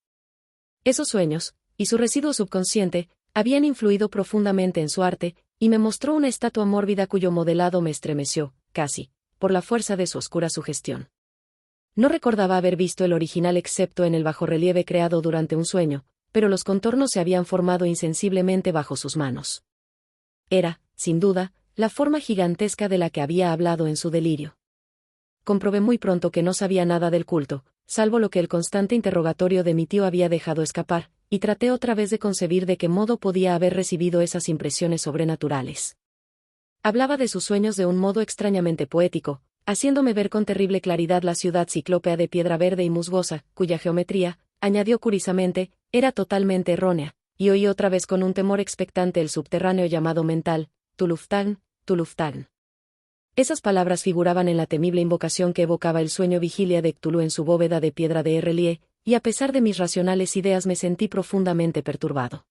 Esos sueños, y su residuo subconsciente, habían influido profundamente en su arte, y me mostró una estatua mórbida cuyo modelado me estremeció, casi, por la fuerza de su oscura sugestión. No recordaba haber visto el original excepto en el bajorrelieve creado durante un sueño, pero los contornos se habían formado insensiblemente bajo sus manos. Era, sin duda, la forma gigantesca de la que había hablado en su delirio. Comprobé muy pronto que no sabía nada del culto, salvo lo que el constante interrogatorio de mi tío había dejado escapar, y traté otra vez de concebir de qué modo podía haber recibido esas impresiones sobrenaturales. Hablaba de sus sueños de un modo extrañamente poético, haciéndome ver con terrible claridad la ciudad ciclópea de piedra verde y musgosa, cuya geometría, añadió curizamente, era totalmente errónea, y oí otra vez con un temor expectante el subterráneo llamado mental, Tuluftan, Tuluftan. Esas palabras figuraban en la temible invocación que evocaba el sueño vigilia de Cthulhu en su bóveda de piedra de Errelie, y a pesar de mis racionales ideas me sentí profundamente perturbado.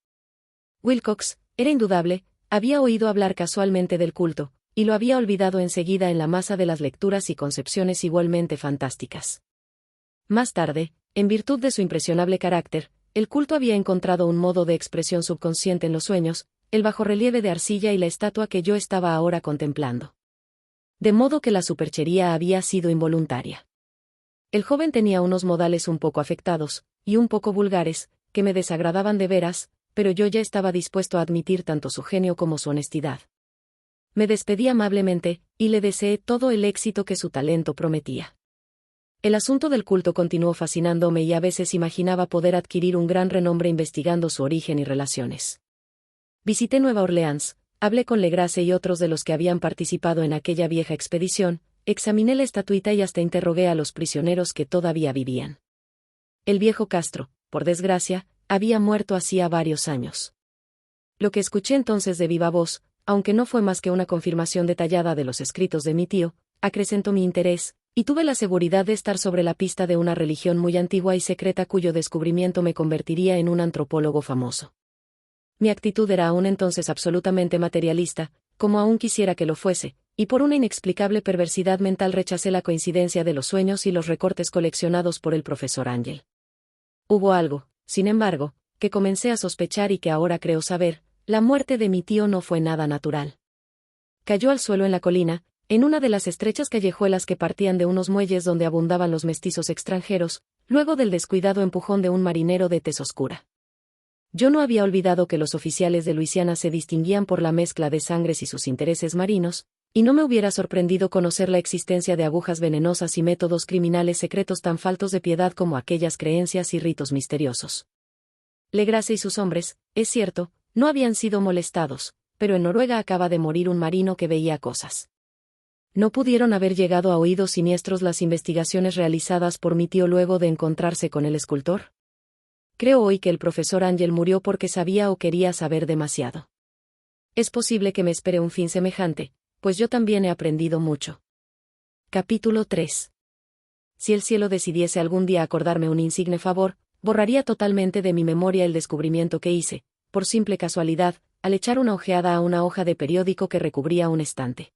Wilcox, era indudable, había oído hablar casualmente del culto, y lo había olvidado enseguida en la masa de las lecturas y concepciones igualmente fantásticas. Más tarde, en virtud de su impresionable carácter, el culto había encontrado un modo de expresión subconsciente en los sueños, el bajorrelieve de arcilla y la estatua que yo estaba ahora contemplando. De modo que la superchería había sido involuntaria. El joven tenía unos modales un poco afectados, y un poco vulgares, que me desagradaban de veras, pero yo ya estaba dispuesto a admitir tanto su genio como su honestidad. Me despedí amablemente, y le deseé todo el éxito que su talento prometía. El asunto del culto continuó fascinándome y a veces imaginaba poder adquirir un gran renombre investigando su origen y relaciones. Visité Nueva Orleans, hablé con Legrasse y otros de los que habían participado en aquella vieja expedición, examiné la estatuita y hasta interrogué a los prisioneros que todavía vivían. El viejo Castro, por desgracia, había muerto hacía varios años. Lo que escuché entonces de viva voz, aunque no fue más que una confirmación detallada de los escritos de mi tío, acrecentó mi interés, y tuve la seguridad de estar sobre la pista de una religión muy antigua y secreta cuyo descubrimiento me convertiría en un antropólogo famoso. Mi actitud era aún entonces absolutamente materialista, como aún quisiera que lo fuese, y por una inexplicable perversidad mental rechacé la coincidencia de los sueños y los recortes coleccionados por el profesor Ángel. Hubo algo, sin embargo, que comencé a sospechar y que ahora creo saber: la muerte de mi tío no fue nada natural. Cayó al suelo en la colina, en una de las estrechas callejuelas que partían de unos muelles donde abundaban los mestizos extranjeros, luego del descuidado empujón de un marinero de tez oscura. Yo no había olvidado que los oficiales de Luisiana se distinguían por la mezcla de sangres y sus intereses marinos, y no me hubiera sorprendido conocer la existencia de agujas venenosas y métodos criminales secretos tan faltos de piedad como aquellas creencias y ritos misteriosos. Legrasse y sus hombres, es cierto, no habían sido molestados, pero en Noruega acaba de morir un marino que veía cosas. ¿No pudieron haber llegado a oídos siniestros las investigaciones realizadas por mi tío luego de encontrarse con el escultor? Creo hoy que el profesor Ángel murió porque sabía o quería saber demasiado. Es posible que me espere un fin semejante, pues yo también he aprendido mucho. Capítulo 3. Si el cielo decidiese algún día acordarme un insigne favor, borraría totalmente de mi memoria el descubrimiento que hice, por simple casualidad, al echar una ojeada a una hoja de periódico que recubría un estante.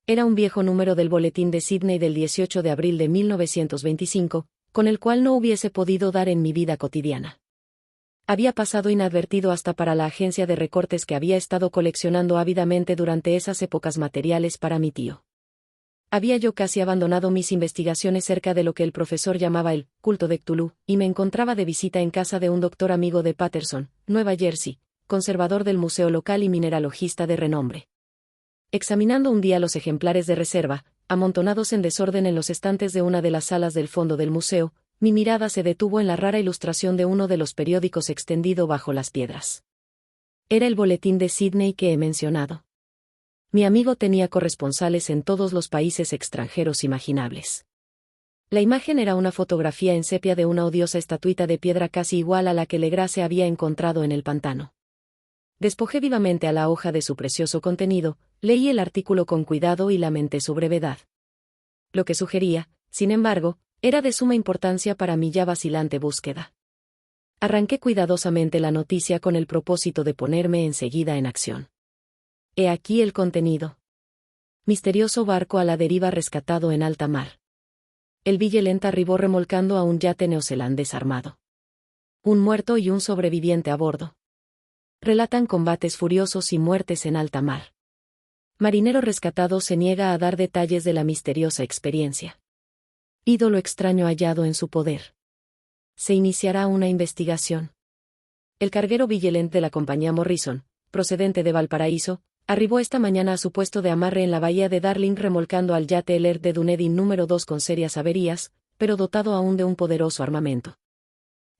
Era un viejo número del Boletín de Sídney del 18 de abril de 1925, con el cual no hubiese podido dar en mi vida cotidiana. Había pasado inadvertido hasta para la agencia de recortes que había estado coleccionando ávidamente durante esas épocas materiales para mi tío. Había yo casi abandonado mis investigaciones cerca de lo que el profesor llamaba el culto de Cthulhu, y me encontraba de visita en casa de un doctor amigo de Paterson, Nueva Jersey, conservador del museo local y mineralogista de renombre. Examinando un día los ejemplares de reserva, amontonados en desorden en los estantes de una de las salas del fondo del museo, mi mirada se detuvo en la rara ilustración de uno de los periódicos extendido bajo las piedras. Era el Boletín de Sídney que he mencionado. Mi amigo tenía corresponsales en todos los países extranjeros imaginables. La imagen era una fotografía en sepia de una odiosa estatuita de piedra casi igual a la que Legrasse había encontrado en el pantano. Despojé vivamente a la hoja de su precioso contenido, leí el artículo con cuidado y lamenté su brevedad. Lo que sugería, sin embargo, era de suma importancia para mi ya vacilante búsqueda. Arranqué cuidadosamente la noticia con el propósito de ponerme enseguida en acción. He aquí el contenido. Misterioso barco a la deriva rescatado en alta mar. El Vigilant arribó remolcando a un yate neozelandés armado. Un muerto y un sobreviviente a bordo. Relatan combates furiosos y muertes en alta mar. Marinero rescatado se niega a dar detalles de la misteriosa experiencia. Ídolo extraño hallado en su poder. Se iniciará una investigación. El carguero Vigilant de la compañía Morrison, procedente de Valparaíso, Arribó esta mañana a su puesto de amarre en la bahía de Darling remolcando al yate Alert de Dunedin número 2 con serias averías, pero dotado aún de un poderoso armamento.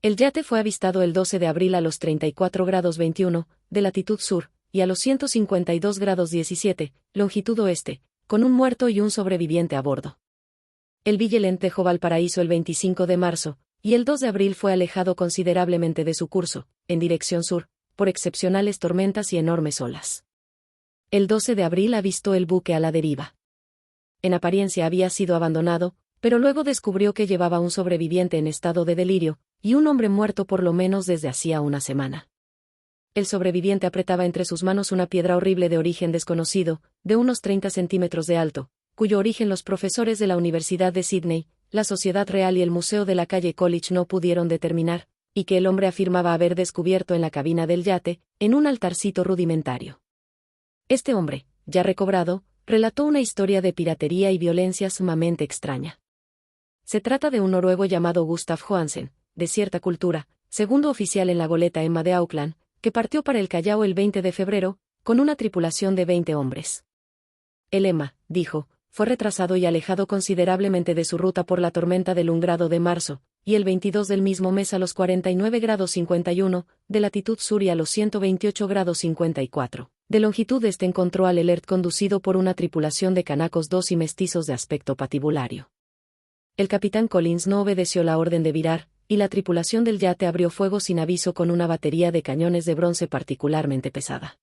El yate fue avistado el 12 de abril a los 34 grados 21 de latitud sur y a los 152 grados 17 longitud oeste, con un muerto y un sobreviviente a bordo. El Vigilant dejó Valparaíso el 25 de marzo, y el 2 de abril fue alejado considerablemente de su curso, en dirección sur, por excepcionales tormentas y enormes olas. El 12 de abril avistó el buque a la deriva. En apariencia había sido abandonado, pero luego descubrió que llevaba un sobreviviente en estado de delirio, y un hombre muerto por lo menos desde hacía una semana. El sobreviviente apretaba entre sus manos una piedra horrible de origen desconocido, de unos 30 centímetros de alto, cuyo origen los profesores de la Universidad de Sydney, la Sociedad Real y el Museo de la Calle College no pudieron determinar, y que el hombre afirmaba haber descubierto en la cabina del yate, en un altarcito rudimentario. Este hombre, ya recobrado, relató una historia de piratería y violencia sumamente extraña. Se trata de un noruego llamado Gustav Johansen, de cierta cultura, segundo oficial en la goleta Emma de Auckland, que partió para el Callao el 20 de febrero, con una tripulación de 20 hombres. El Emma, dijo, fue retrasado y alejado considerablemente de su ruta por la tormenta del 1 grado de marzo, y el 22 del mismo mes a los 49 grados 51 de latitud sur y a los 128 grados 54 de longitud encontró al Alert conducido por una tripulación de canacos 2 y mestizos de aspecto patibulario. El capitán Collins no obedeció la orden de virar, y la tripulación del yate abrió fuego sin aviso con una batería de cañones de bronce particularmente pesada.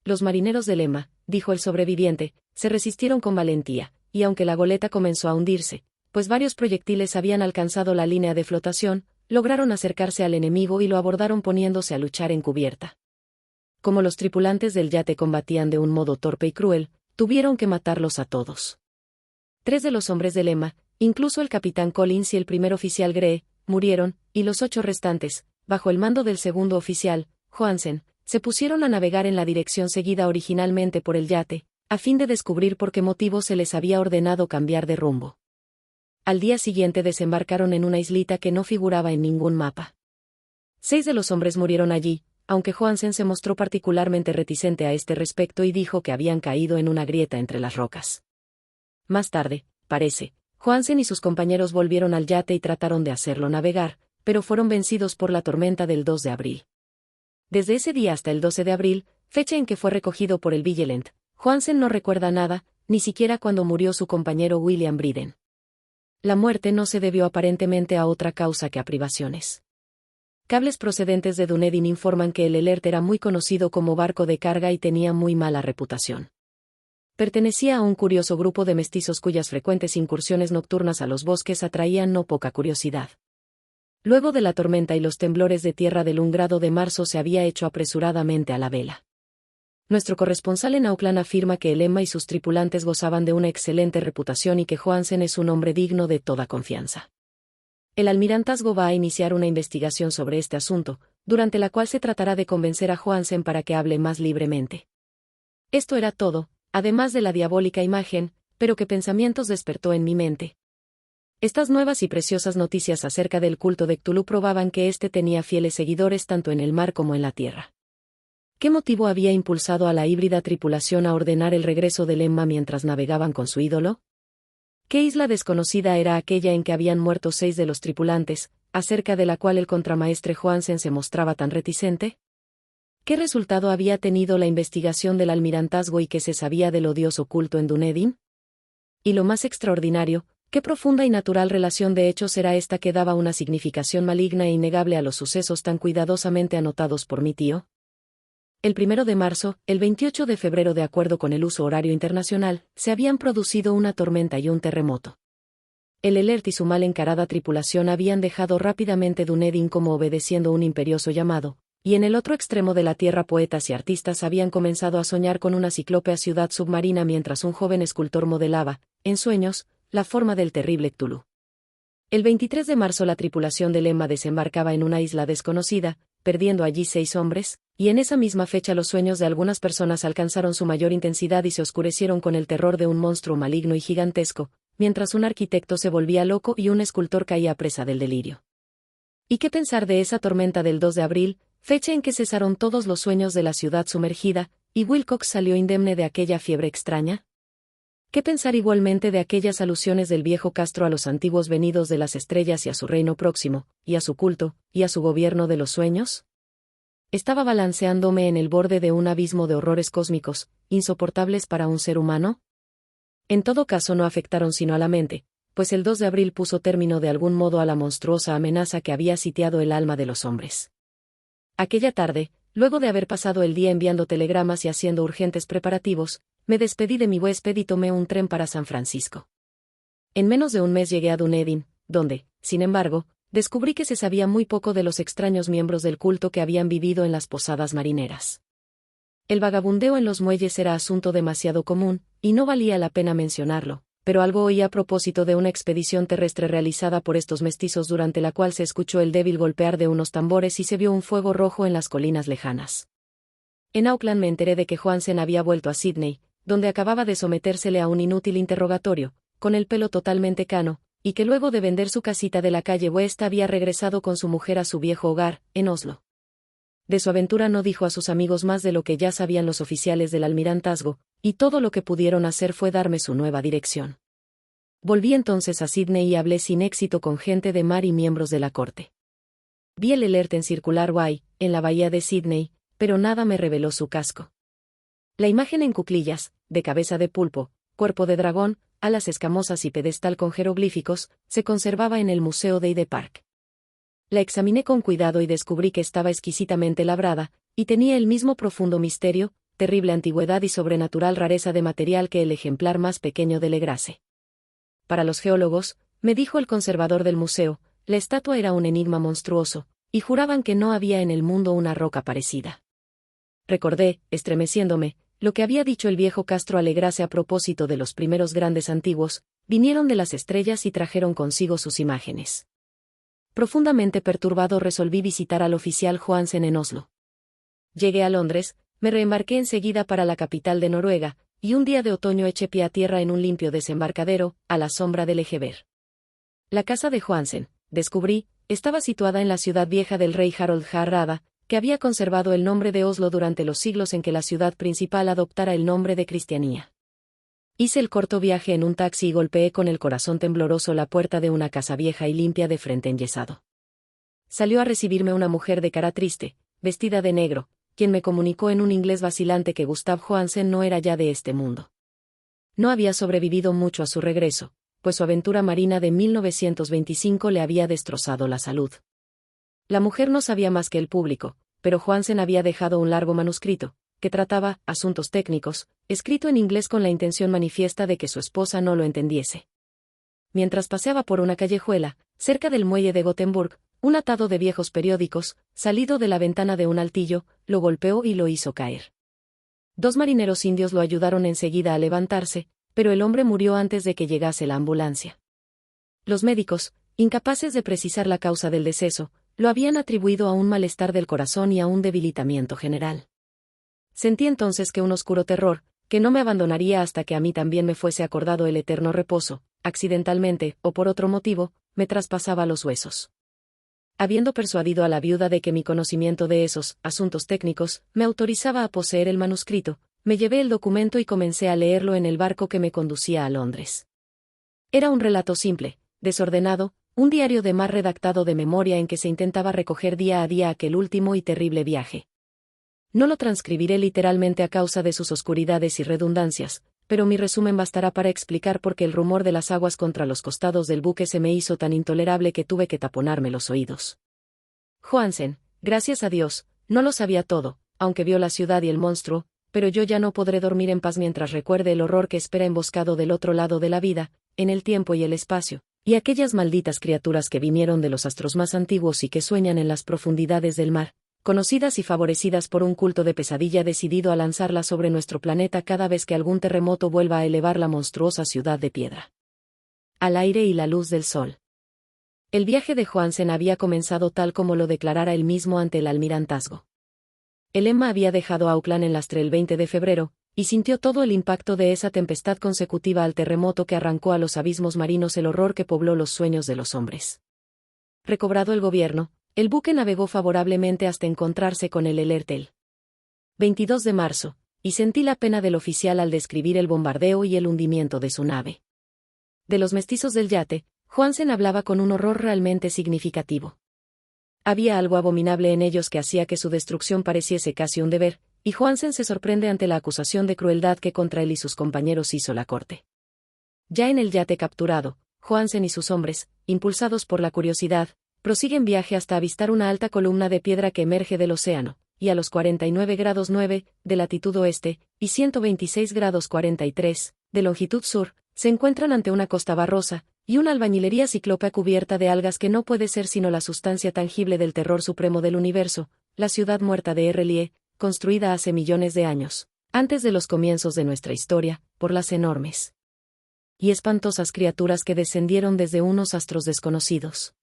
Los marineros del Emma, dijo el sobreviviente, se resistieron con valentía, y aunque la goleta comenzó a hundirse, pues varios proyectiles habían alcanzado la línea de flotación, lograron acercarse al enemigo y lo abordaron poniéndose a luchar en cubierta. Como los tripulantes del yate combatían de un modo torpe y cruel, tuvieron que matarlos a todos. 3 de los hombres del Emma, incluso el capitán Collins y el primer oficial Gree, murieron, y los 8 restantes, bajo el mando del segundo oficial, Johansen, se pusieron a navegar en la dirección seguida originalmente por el yate, a fin de descubrir por qué motivo se les había ordenado cambiar de rumbo. Al día siguiente desembarcaron en una islita que no figuraba en ningún mapa. 6 de los hombres murieron allí, aunque Johansen se mostró particularmente reticente a este respecto y dijo que habían caído en una grieta entre las rocas. Más tarde, parece, Johansen y sus compañeros volvieron al yate y trataron de hacerlo navegar, pero fueron vencidos por la tormenta del 2 de abril. Desde ese día hasta el 12 de abril, fecha en que fue recogido por el Vigilant, Johansen no recuerda nada, ni siquiera cuando murió su compañero William Briden. La muerte no se debió aparentemente a otra causa que a privaciones. Cables procedentes de Dunedin informan que el Alert era muy conocido como barco de carga y tenía muy mala reputación. Pertenecía a un curioso grupo de mestizos cuyas frecuentes incursiones nocturnas a los bosques atraían no poca curiosidad. Luego de la tormenta y los temblores de tierra del 1 grado de marzo se había hecho apresuradamente a la vela. Nuestro corresponsal en Auckland afirma que el Emma y sus tripulantes gozaban de una excelente reputación y que Johansen es un hombre digno de toda confianza. El almirantazgo va a iniciar una investigación sobre este asunto, durante la cual se tratará de convencer a Johansen para que hable más libremente. Esto era todo, además de la diabólica imagen, pero qué pensamientos despertó en mi mente. Estas nuevas y preciosas noticias acerca del culto de Cthulhu probaban que éste tenía fieles seguidores tanto en el mar como en la tierra. ¿Qué motivo había impulsado a la híbrida tripulación a ordenar el regreso del Emma mientras navegaban con su ídolo? ¿Qué isla desconocida era aquella en que habían muerto 6 de los tripulantes, acerca de la cual el contramaestre Johansen se mostraba tan reticente? ¿Qué resultado había tenido la investigación del almirantazgo y qué se sabía del odioso culto en Dunedin? Y lo más extraordinario, qué profunda y natural relación de hechos era esta que daba una significación maligna e innegable a los sucesos tan cuidadosamente anotados por mi tío. El 1 de marzo, el 28 de febrero de acuerdo con el uso horario internacional, se habían producido una tormenta y un terremoto. El Alert y su mal encarada tripulación habían dejado rápidamente Dunedin como obedeciendo un imperioso llamado, y en el otro extremo de la tierra poetas y artistas habían comenzado a soñar con una ciclópea ciudad submarina mientras un joven escultor modelaba, en sueños, la forma del terrible Cthulhu. El 23 de marzo la tripulación del Emma desembarcaba en una isla desconocida, perdiendo allí 6 hombres, y en esa misma fecha los sueños de algunas personas alcanzaron su mayor intensidad y se oscurecieron con el terror de un monstruo maligno y gigantesco, mientras un arquitecto se volvía loco y un escultor caía presa del delirio. ¿Y qué pensar de esa tormenta del 2 de abril, fecha en que cesaron todos los sueños de la ciudad sumergida, ¿y Wilcox salió indemne de aquella fiebre extraña? ¿Qué pensar igualmente de aquellas alusiones del viejo Castro a los antiguos venidos de las estrellas y a su reino próximo, y a su culto, y a su gobierno de los sueños? ¿Estaba balanceándome en el borde de un abismo de horrores cósmicos, insoportables para un ser humano? En todo caso no afectaron sino a la mente, pues el 2 de abril puso término de algún modo a la monstruosa amenaza que había sitiado el alma de los hombres. Aquella tarde, luego de haber pasado el día enviando telegramas y haciendo urgentes preparativos, me despedí de mi huésped y tomé un tren para San Francisco. En menos de un mes llegué a Dunedin, donde, sin embargo, descubrí que se sabía muy poco de los extraños miembros del culto que habían vivido en las posadas marineras. El vagabundeo en los muelles era asunto demasiado común, y no valía la pena mencionarlo, pero algo oí a propósito de una expedición terrestre realizada por estos mestizos durante la cual se escuchó el débil golpear de unos tambores y se vio un fuego rojo en las colinas lejanas. En Auckland me enteré de que Johansen había vuelto a Sídney, donde acababa de sometérsele a un inútil interrogatorio, con el pelo totalmente cano, y que luego de vender su casita de la calle West había regresado con su mujer a su viejo hogar, en Oslo. De su aventura no dijo a sus amigos más de lo que ya sabían los oficiales del almirantazgo, y todo lo que pudieron hacer fue darme su nueva dirección. Volví entonces a Sídney y hablé sin éxito con gente de mar y miembros de la corte. Vi el alert en circular Y, en la bahía de Sídney, pero nada me reveló su casco. La imagen en cuclillas, de cabeza de pulpo, cuerpo de dragón, alas escamosas y pedestal con jeroglíficos, se conservaba en el Museo de Hyde Park. La examiné con cuidado y descubrí que estaba exquisitamente labrada, y tenía el mismo profundo misterio, terrible antigüedad y sobrenatural rareza de material que el ejemplar más pequeño de Legrasse. Para los geólogos, me dijo el conservador del museo, la estatua era un enigma monstruoso, y juraban que no había en el mundo una roca parecida. Recordé, estremeciéndome, lo que había dicho el viejo Castro a Legrasse a propósito de los primeros grandes antiguos, vinieron de las estrellas y trajeron consigo sus imágenes. Profundamente perturbado resolví visitar al oficial Johansen en Oslo. Llegué a Londres, me reembarqué enseguida para la capital de Noruega, y un día de otoño eché pie a tierra en un limpio desembarcadero, a la sombra del Egeber. La casa de Johansen, descubrí, estaba situada en la ciudad vieja del rey Harald Hardrada, que había conservado el nombre de Oslo durante los siglos en que la ciudad principal adoptara el nombre de Cristianía. Hice el corto viaje en un taxi y golpeé con el corazón tembloroso la puerta de una casa vieja y limpia de frente enyesado. Salió a recibirme una mujer de cara triste, vestida de negro, quien me comunicó en un inglés vacilante que Gustav Johansen no era ya de este mundo. No había sobrevivido mucho a su regreso, pues su aventura marina de 1925 le había destrozado la salud. La mujer no sabía más que el público, pero Johansen había dejado un largo manuscrito, que trataba asuntos técnicos, escrito en inglés con la intención manifiesta de que su esposa no lo entendiese. Mientras paseaba por una callejuela, cerca del muelle de Gothenburg, un atado de viejos periódicos, salido de la ventana de un altillo, lo golpeó y lo hizo caer. 2 marineros indios lo ayudaron enseguida a levantarse, pero el hombre murió antes de que llegase la ambulancia. Los médicos, incapaces de precisar la causa del deceso, lo habían atribuido a un malestar del corazón y a un debilitamiento general. Sentí entonces que un oscuro terror, que no me abandonaría hasta que a mí también me fuese acordado el eterno reposo, accidentalmente, o por otro motivo, me traspasaba los huesos. Habiendo persuadido a la viuda de que mi conocimiento de esos asuntos técnicos me autorizaba a poseer el manuscrito, me llevé el documento y comencé a leerlo en el barco que me conducía a Londres. Era un relato simple, desordenado, un diario de mar redactado de memoria en que se intentaba recoger día a día aquel último y terrible viaje. No lo transcribiré literalmente a causa de sus oscuridades y redundancias, pero mi resumen bastará para explicar por qué el rumor de las aguas contra los costados del buque se me hizo tan intolerable que tuve que taponarme los oídos. Johansen, gracias a Dios, no lo sabía todo, aunque vio la ciudad y el monstruo, pero yo ya no podré dormir en paz mientras recuerde el horror que espera emboscado del otro lado de la vida, en el tiempo y el espacio, y aquellas malditas criaturas que vinieron de los astros más antiguos y que sueñan en las profundidades del mar, conocidas y favorecidas por un culto de pesadilla decidido a lanzarla sobre nuestro planeta cada vez que algún terremoto vuelva a elevar la monstruosa ciudad de piedra. Al aire y la luz del sol. El viaje de Johansen había comenzado tal como lo declarara él mismo ante el almirantazgo. El Emma había dejado Auckland en lastre el 20 de febrero, y sintió todo el impacto de esa tempestad consecutiva al terremoto que arrancó a los abismos marinos el horror que pobló los sueños de los hombres. Recobrado el gobierno, el buque navegó favorablemente hasta encontrarse con el Ellertel. 22 de marzo, y sentí la pena del oficial al describir el bombardeo y el hundimiento de su nave. De los mestizos del yate, Johansen hablaba con un horror realmente significativo. Había algo abominable en ellos que hacía que su destrucción pareciese casi un deber, y Johansen se sorprende ante la acusación de crueldad que contra él y sus compañeros hizo la corte. Ya en el yate capturado, Johansen y sus hombres, impulsados por la curiosidad, prosiguen viaje hasta avistar una alta columna de piedra que emerge del océano, y a los 49 grados 9 de latitud oeste, y 126 grados 43 de longitud sur, se encuentran ante una costa barrosa, y una albañilería ciclópea cubierta de algas que no puede ser sino la sustancia tangible del terror supremo del universo, la ciudad muerta de Errelie, construida hace millones de años, antes de los comienzos de nuestra historia, por las enormes y espantosas criaturas que descendieron desde unos astros desconocidos.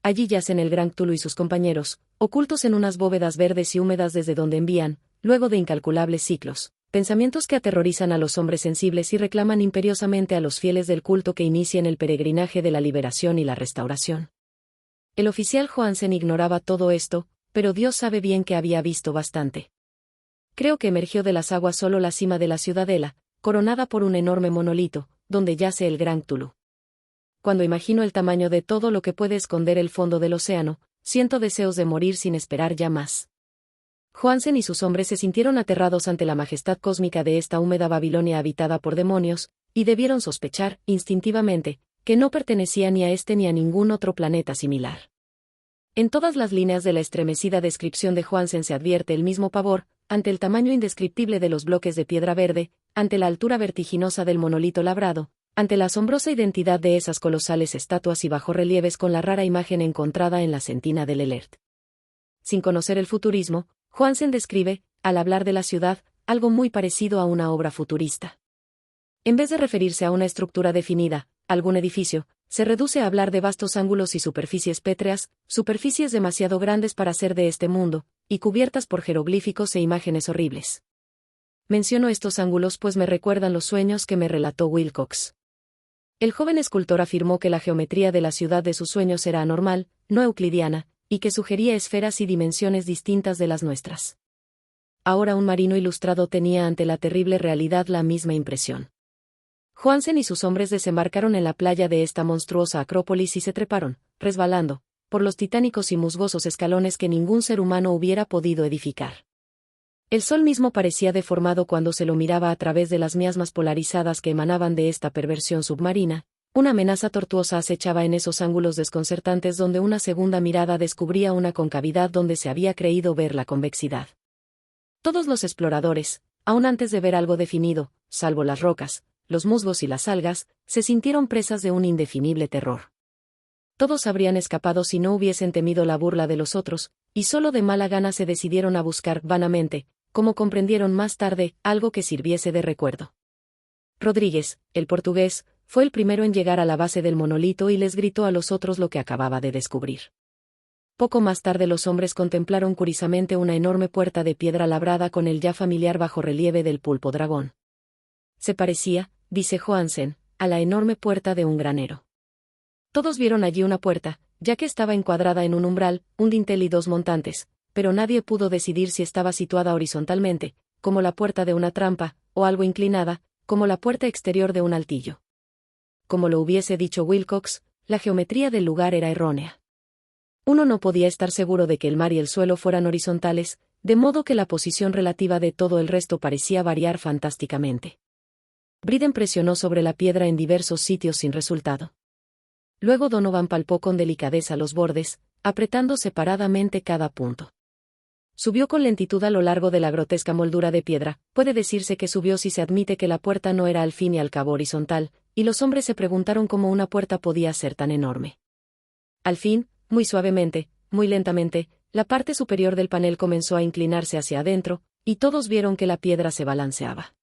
Allí yacen el gran Cthulhu y sus compañeros, ocultos en unas bóvedas verdes y húmedas desde donde envían, luego de incalculables ciclos, pensamientos que aterrorizan a los hombres sensibles y reclaman imperiosamente a los fieles del culto que inicien el peregrinaje de la liberación y la restauración. El oficial Johansen ignoraba todo esto, pero Dios sabe bien que había visto bastante. Creo que emergió de las aguas solo la cima de la ciudadela, coronada por un enorme monolito, donde yace el gran Cthulhu. Cuando imagino el tamaño de todo lo que puede esconder el fondo del océano, siento deseos de morir sin esperar ya más. Johansen y sus hombres se sintieron aterrados ante la majestad cósmica de esta húmeda Babilonia habitada por demonios, y debieron sospechar, instintivamente, que no pertenecía ni a este ni a ningún otro planeta similar. En todas las líneas de la estremecida descripción de Johansen se advierte el mismo pavor, ante el tamaño indescriptible de los bloques de piedra verde, ante la altura vertiginosa del monolito labrado, ante la asombrosa identidad de esas colosales estatuas y bajorrelieves con la rara imagen encontrada en la sentina del Elert. Sin conocer el futurismo, Johansen describe, al hablar de la ciudad, algo muy parecido a una obra futurista. En vez de referirse a una estructura definida, algún edificio, se reduce a hablar de vastos ángulos y superficies pétreas, superficies demasiado grandes para ser de este mundo, y cubiertas por jeroglíficos e imágenes horribles. Menciono estos ángulos pues me recuerdan los sueños que me relató Wilcox. El joven escultor afirmó que la geometría de la ciudad de sus sueños era anormal, no euclidiana, y que sugería esferas y dimensiones distintas de las nuestras. Ahora un marino ilustrado tenía ante la terrible realidad la misma impresión. Johansen y sus hombres desembarcaron en la playa de esta monstruosa acrópolis y se treparon, resbalando, por los titánicos y musgosos escalones que ningún ser humano hubiera podido edificar. El sol mismo parecía deformado cuando se lo miraba a través de las miasmas polarizadas que emanaban de esta perversión submarina. Una amenaza tortuosa acechaba en esos ángulos desconcertantes donde una segunda mirada descubría una concavidad donde se había creído ver la convexidad. Todos los exploradores, aun antes de ver algo definido, salvo las rocas, los musgos y las algas, se sintieron presas de un indefinible terror. Todos habrían escapado si no hubiesen temido la burla de los otros, y solo de mala gana se decidieron a buscar vanamente, como comprendieron más tarde, algo que sirviese de recuerdo. Rodríguez, el portugués, fue el primero en llegar a la base del monolito y les gritó a los otros lo que acababa de descubrir. Poco más tarde los hombres contemplaron curiosamente una enorme puerta de piedra labrada con el ya familiar bajorrelieve del pulpo dragón. Se parecía, dice Johansen, a la enorme puerta de un granero. Todos vieron allí una puerta, ya que estaba encuadrada en un umbral, un dintel y dos montantes, pero nadie pudo decidir si estaba situada horizontalmente, como la puerta de una trampa, o algo inclinada, como la puerta exterior de un altillo. Como lo hubiese dicho Wilcox, la geometría del lugar era errónea. Uno no podía estar seguro de que el mar y el suelo fueran horizontales, de modo que la posición relativa de todo el resto parecía variar fantásticamente. Briden presionó sobre la piedra en diversos sitios sin resultado. Luego Donovan palpó con delicadeza los bordes, apretando separadamente cada punto. Subió con lentitud a lo largo de la grotesca moldura de piedra. Puede decirse que subió si se admite que la puerta no era al fin y al cabo horizontal, y los hombres se preguntaron cómo una puerta podía ser tan enorme. Al fin, muy suavemente, muy lentamente, la parte superior del panel comenzó a inclinarse hacia adentro, y todos vieron que la piedra se balanceaba.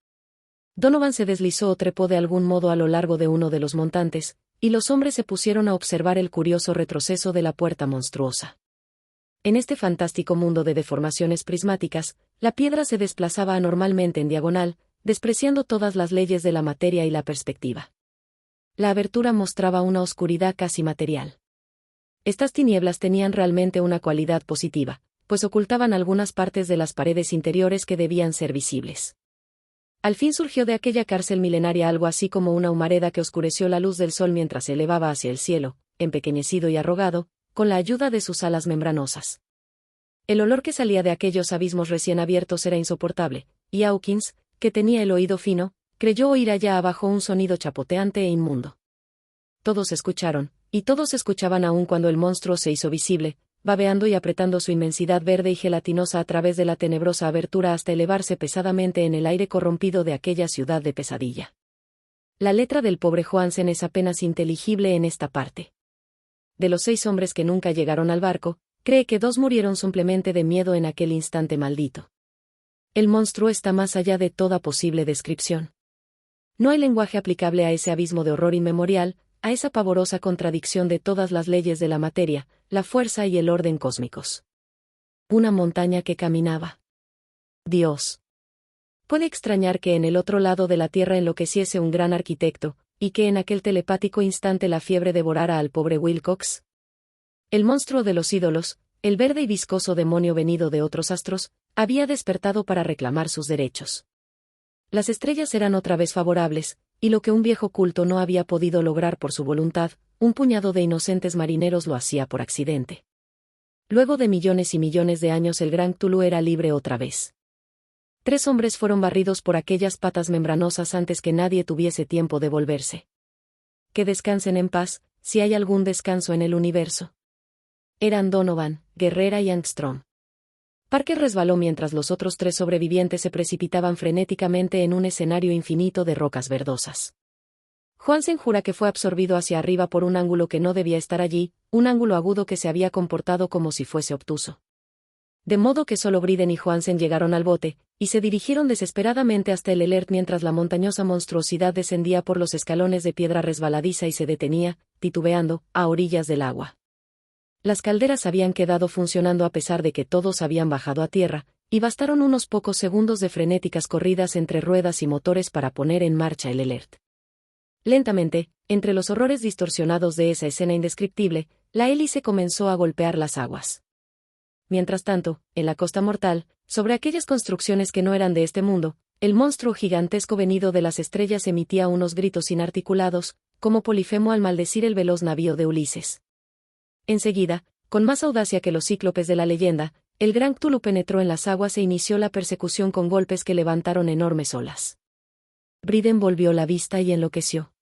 Donovan se deslizó o trepó de algún modo a lo largo de uno de los montantes, y los hombres se pusieron a observar el curioso retroceso de la puerta monstruosa. En este fantástico mundo de deformaciones prismáticas, la piedra se desplazaba anormalmente en diagonal, despreciando todas las leyes de la materia y la perspectiva. La abertura mostraba una oscuridad casi material. Estas tinieblas tenían realmente una cualidad positiva, pues ocultaban algunas partes de las paredes interiores que debían ser visibles. Al fin surgió de aquella cárcel milenaria algo así como una humareda que oscureció la luz del sol mientras se elevaba hacia el cielo, empequeñecido y arrogado, con la ayuda de sus alas membranosas. El olor que salía de aquellos abismos recién abiertos era insoportable, y Hawkins, que tenía el oído fino, creyó oír allá abajo un sonido chapoteante e inmundo. Todos escucharon, y todos escuchaban aún cuando el monstruo se hizo visible, babeando y apretando su inmensidad verde y gelatinosa a través de la tenebrosa abertura hasta elevarse pesadamente en el aire corrompido de aquella ciudad de pesadilla. La letra del pobre Johansen es apenas inteligible en esta parte. De los 6 hombres que nunca llegaron al barco, cree que 2 murieron simplemente de miedo en aquel instante maldito. El monstruo está más allá de toda posible descripción. No hay lenguaje aplicable a ese abismo de horror inmemorial, a esa pavorosa contradicción de todas las leyes de la materia, la fuerza y el orden cósmicos. Una montaña que caminaba. Dios. Puede extrañar que en el otro lado de la tierra enloqueciese un gran arquitecto, y que en aquel telepático instante la fiebre devorara al pobre Wilcox. El monstruo de los ídolos, el verde y viscoso demonio venido de otros astros, había despertado para reclamar sus derechos. Las estrellas eran otra vez favorables, y lo que un viejo culto no había podido lograr por su voluntad, un puñado de inocentes marineros lo hacía por accidente. Luego de millones y millones de años el gran Cthulhu era libre otra vez. 3 hombres fueron barridos por aquellas patas membranosas antes que nadie tuviese tiempo de volverse. Que descansen en paz, si hay algún descanso en el universo. Eran Donovan, Guerrera y Angstrom. Parker resbaló mientras los otros 3 sobrevivientes se precipitaban frenéticamente en un escenario infinito de rocas verdosas. Johansen jura que fue absorbido hacia arriba por un ángulo que no debía estar allí, un ángulo agudo que se había comportado como si fuese obtuso. De modo que solo Briden y Johansen llegaron al bote, y se dirigieron desesperadamente hasta el Elert mientras la montañosa monstruosidad descendía por los escalones de piedra resbaladiza y se detenía, titubeando, a orillas del agua. Las calderas habían quedado funcionando a pesar de que todos habían bajado a tierra, y bastaron unos pocos segundos de frenéticas corridas entre ruedas y motores para poner en marcha el Elert. Lentamente, entre los horrores distorsionados de esa escena indescriptible, la hélice comenzó a golpear las aguas. Mientras tanto, en la costa mortal, sobre aquellas construcciones que no eran de este mundo, el monstruo gigantesco venido de las estrellas emitía unos gritos inarticulados, como Polifemo al maldecir el veloz navío de Ulises. Enseguida, con más audacia que los cíclopes de la leyenda, el gran Cthulhu penetró en las aguas e inició la persecución con golpes que levantaron enormes olas. Briden volvió la vista y enloqueció.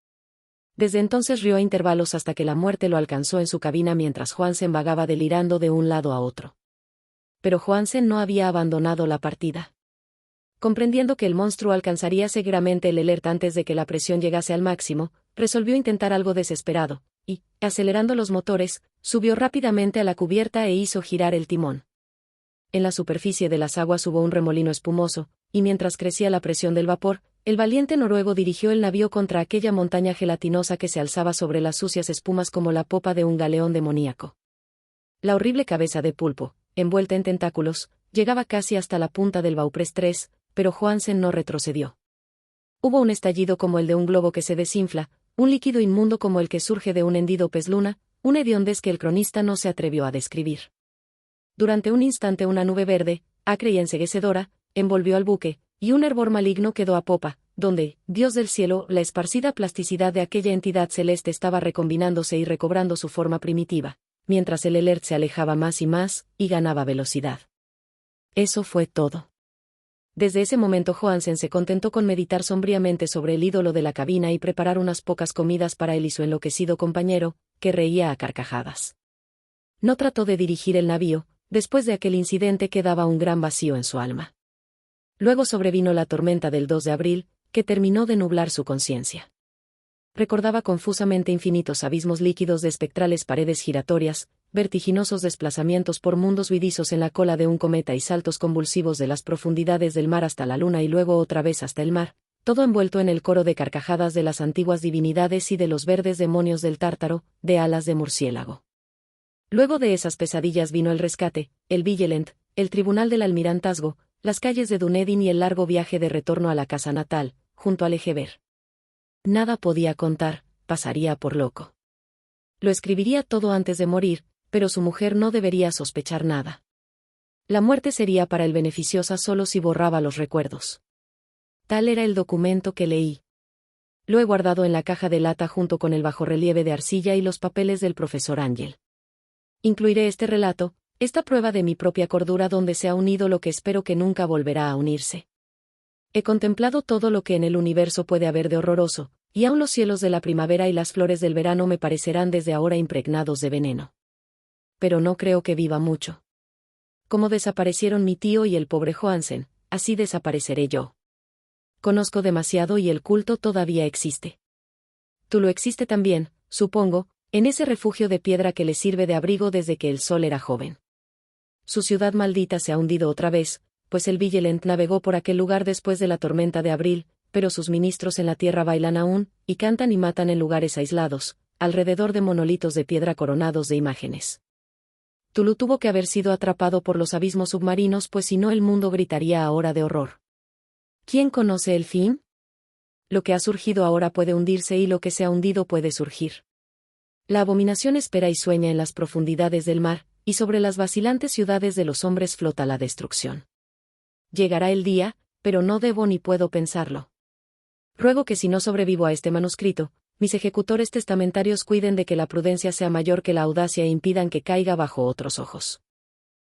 Desde entonces rió a intervalos hasta que la muerte lo alcanzó en su cabina mientras Johansen vagaba delirando de un lado a otro. Pero Johansen no había abandonado la partida. Comprendiendo que el monstruo alcanzaría seguramente el Elert antes de que la presión llegase al máximo, resolvió intentar algo desesperado, y, acelerando los motores, subió rápidamente a la cubierta e hizo girar el timón. En la superficie de las aguas hubo un remolino espumoso, y mientras crecía la presión del vapor, el valiente noruego dirigió el navío contra aquella montaña gelatinosa que se alzaba sobre las sucias espumas como la popa de un galeón demoníaco. La horrible cabeza de pulpo, envuelta en tentáculos, llegaba casi hasta la punta del Bauprés 3, pero Johansen no retrocedió. Hubo un estallido como el de un globo que se desinfla, un líquido inmundo como el que surge de un hendido pez luna, una hediondez que el cronista no se atrevió a describir. Durante un instante una nube verde, acre y enceguecedora, envolvió al buque, y un hervor maligno quedó a popa, donde, Dios del cielo, la esparcida plasticidad de aquella entidad celeste estaba recombinándose y recobrando su forma primitiva, mientras el Elert se alejaba más y más, y ganaba velocidad. Eso fue todo. Desde ese momento Johansen se contentó con meditar sombríamente sobre el ídolo de la cabina y preparar unas pocas comidas para él y su enloquecido compañero, que reía a carcajadas. No trató de dirigir el navío, después de aquel incidente quedaba un gran vacío en su alma. Luego sobrevino la tormenta del 2 de abril, que terminó de nublar su conciencia. Recordaba confusamente infinitos abismos líquidos de espectrales paredes giratorias, vertiginosos desplazamientos por mundos huidizos en la cola de un cometa y saltos convulsivos de las profundidades del mar hasta la luna y luego otra vez hasta el mar, todo envuelto en el coro de carcajadas de las antiguas divinidades y de los verdes demonios del Tártaro, de alas de murciélago. Luego de esas pesadillas vino el rescate, el Vigilant, el tribunal del almirantazgo, las calles de Dunedin y el largo viaje de retorno a la casa natal, junto al Egeber. Nada podía contar, pasaría por loco. Lo escribiría todo antes de morir, pero su mujer no debería sospechar nada. La muerte sería para el beneficiosa solo si borraba los recuerdos. Tal era el documento que leí. Lo he guardado en la caja de lata junto con el bajorrelieve de arcilla y los papeles del profesor Ángel. Incluiré este relato, esta prueba de mi propia cordura donde se ha unido lo que espero que nunca volverá a unirse. He contemplado todo lo que en el universo puede haber de horroroso, y aun los cielos de la primavera y las flores del verano me parecerán desde ahora impregnados de veneno. Pero no creo que viva mucho. Como desaparecieron mi tío y el pobre Johansen, así desapareceré yo. Conozco demasiado y el culto todavía existe. Tú lo existe también, supongo, en ese refugio de piedra que le sirve de abrigo desde que el sol era joven. Su ciudad maldita se ha hundido otra vez, pues el Vigilant navegó por aquel lugar después de la tormenta de abril, pero sus ministros en la tierra bailan aún, y cantan y matan en lugares aislados, alrededor de monolitos de piedra coronados de imágenes. Tulu tuvo que haber sido atrapado por los abismos submarinos, pues si no el mundo gritaría ahora de horror. ¿Quién conoce el fin? Lo que ha surgido ahora puede hundirse y lo que se ha hundido puede surgir. La abominación espera y sueña en las profundidades del mar, y sobre las vacilantes ciudades de los hombres flota la destrucción. Llegará el día, pero no debo ni puedo pensarlo. Ruego que si no sobrevivo a este manuscrito, mis ejecutores testamentarios cuiden de que la prudencia sea mayor que la audacia e impidan que caiga bajo otros ojos.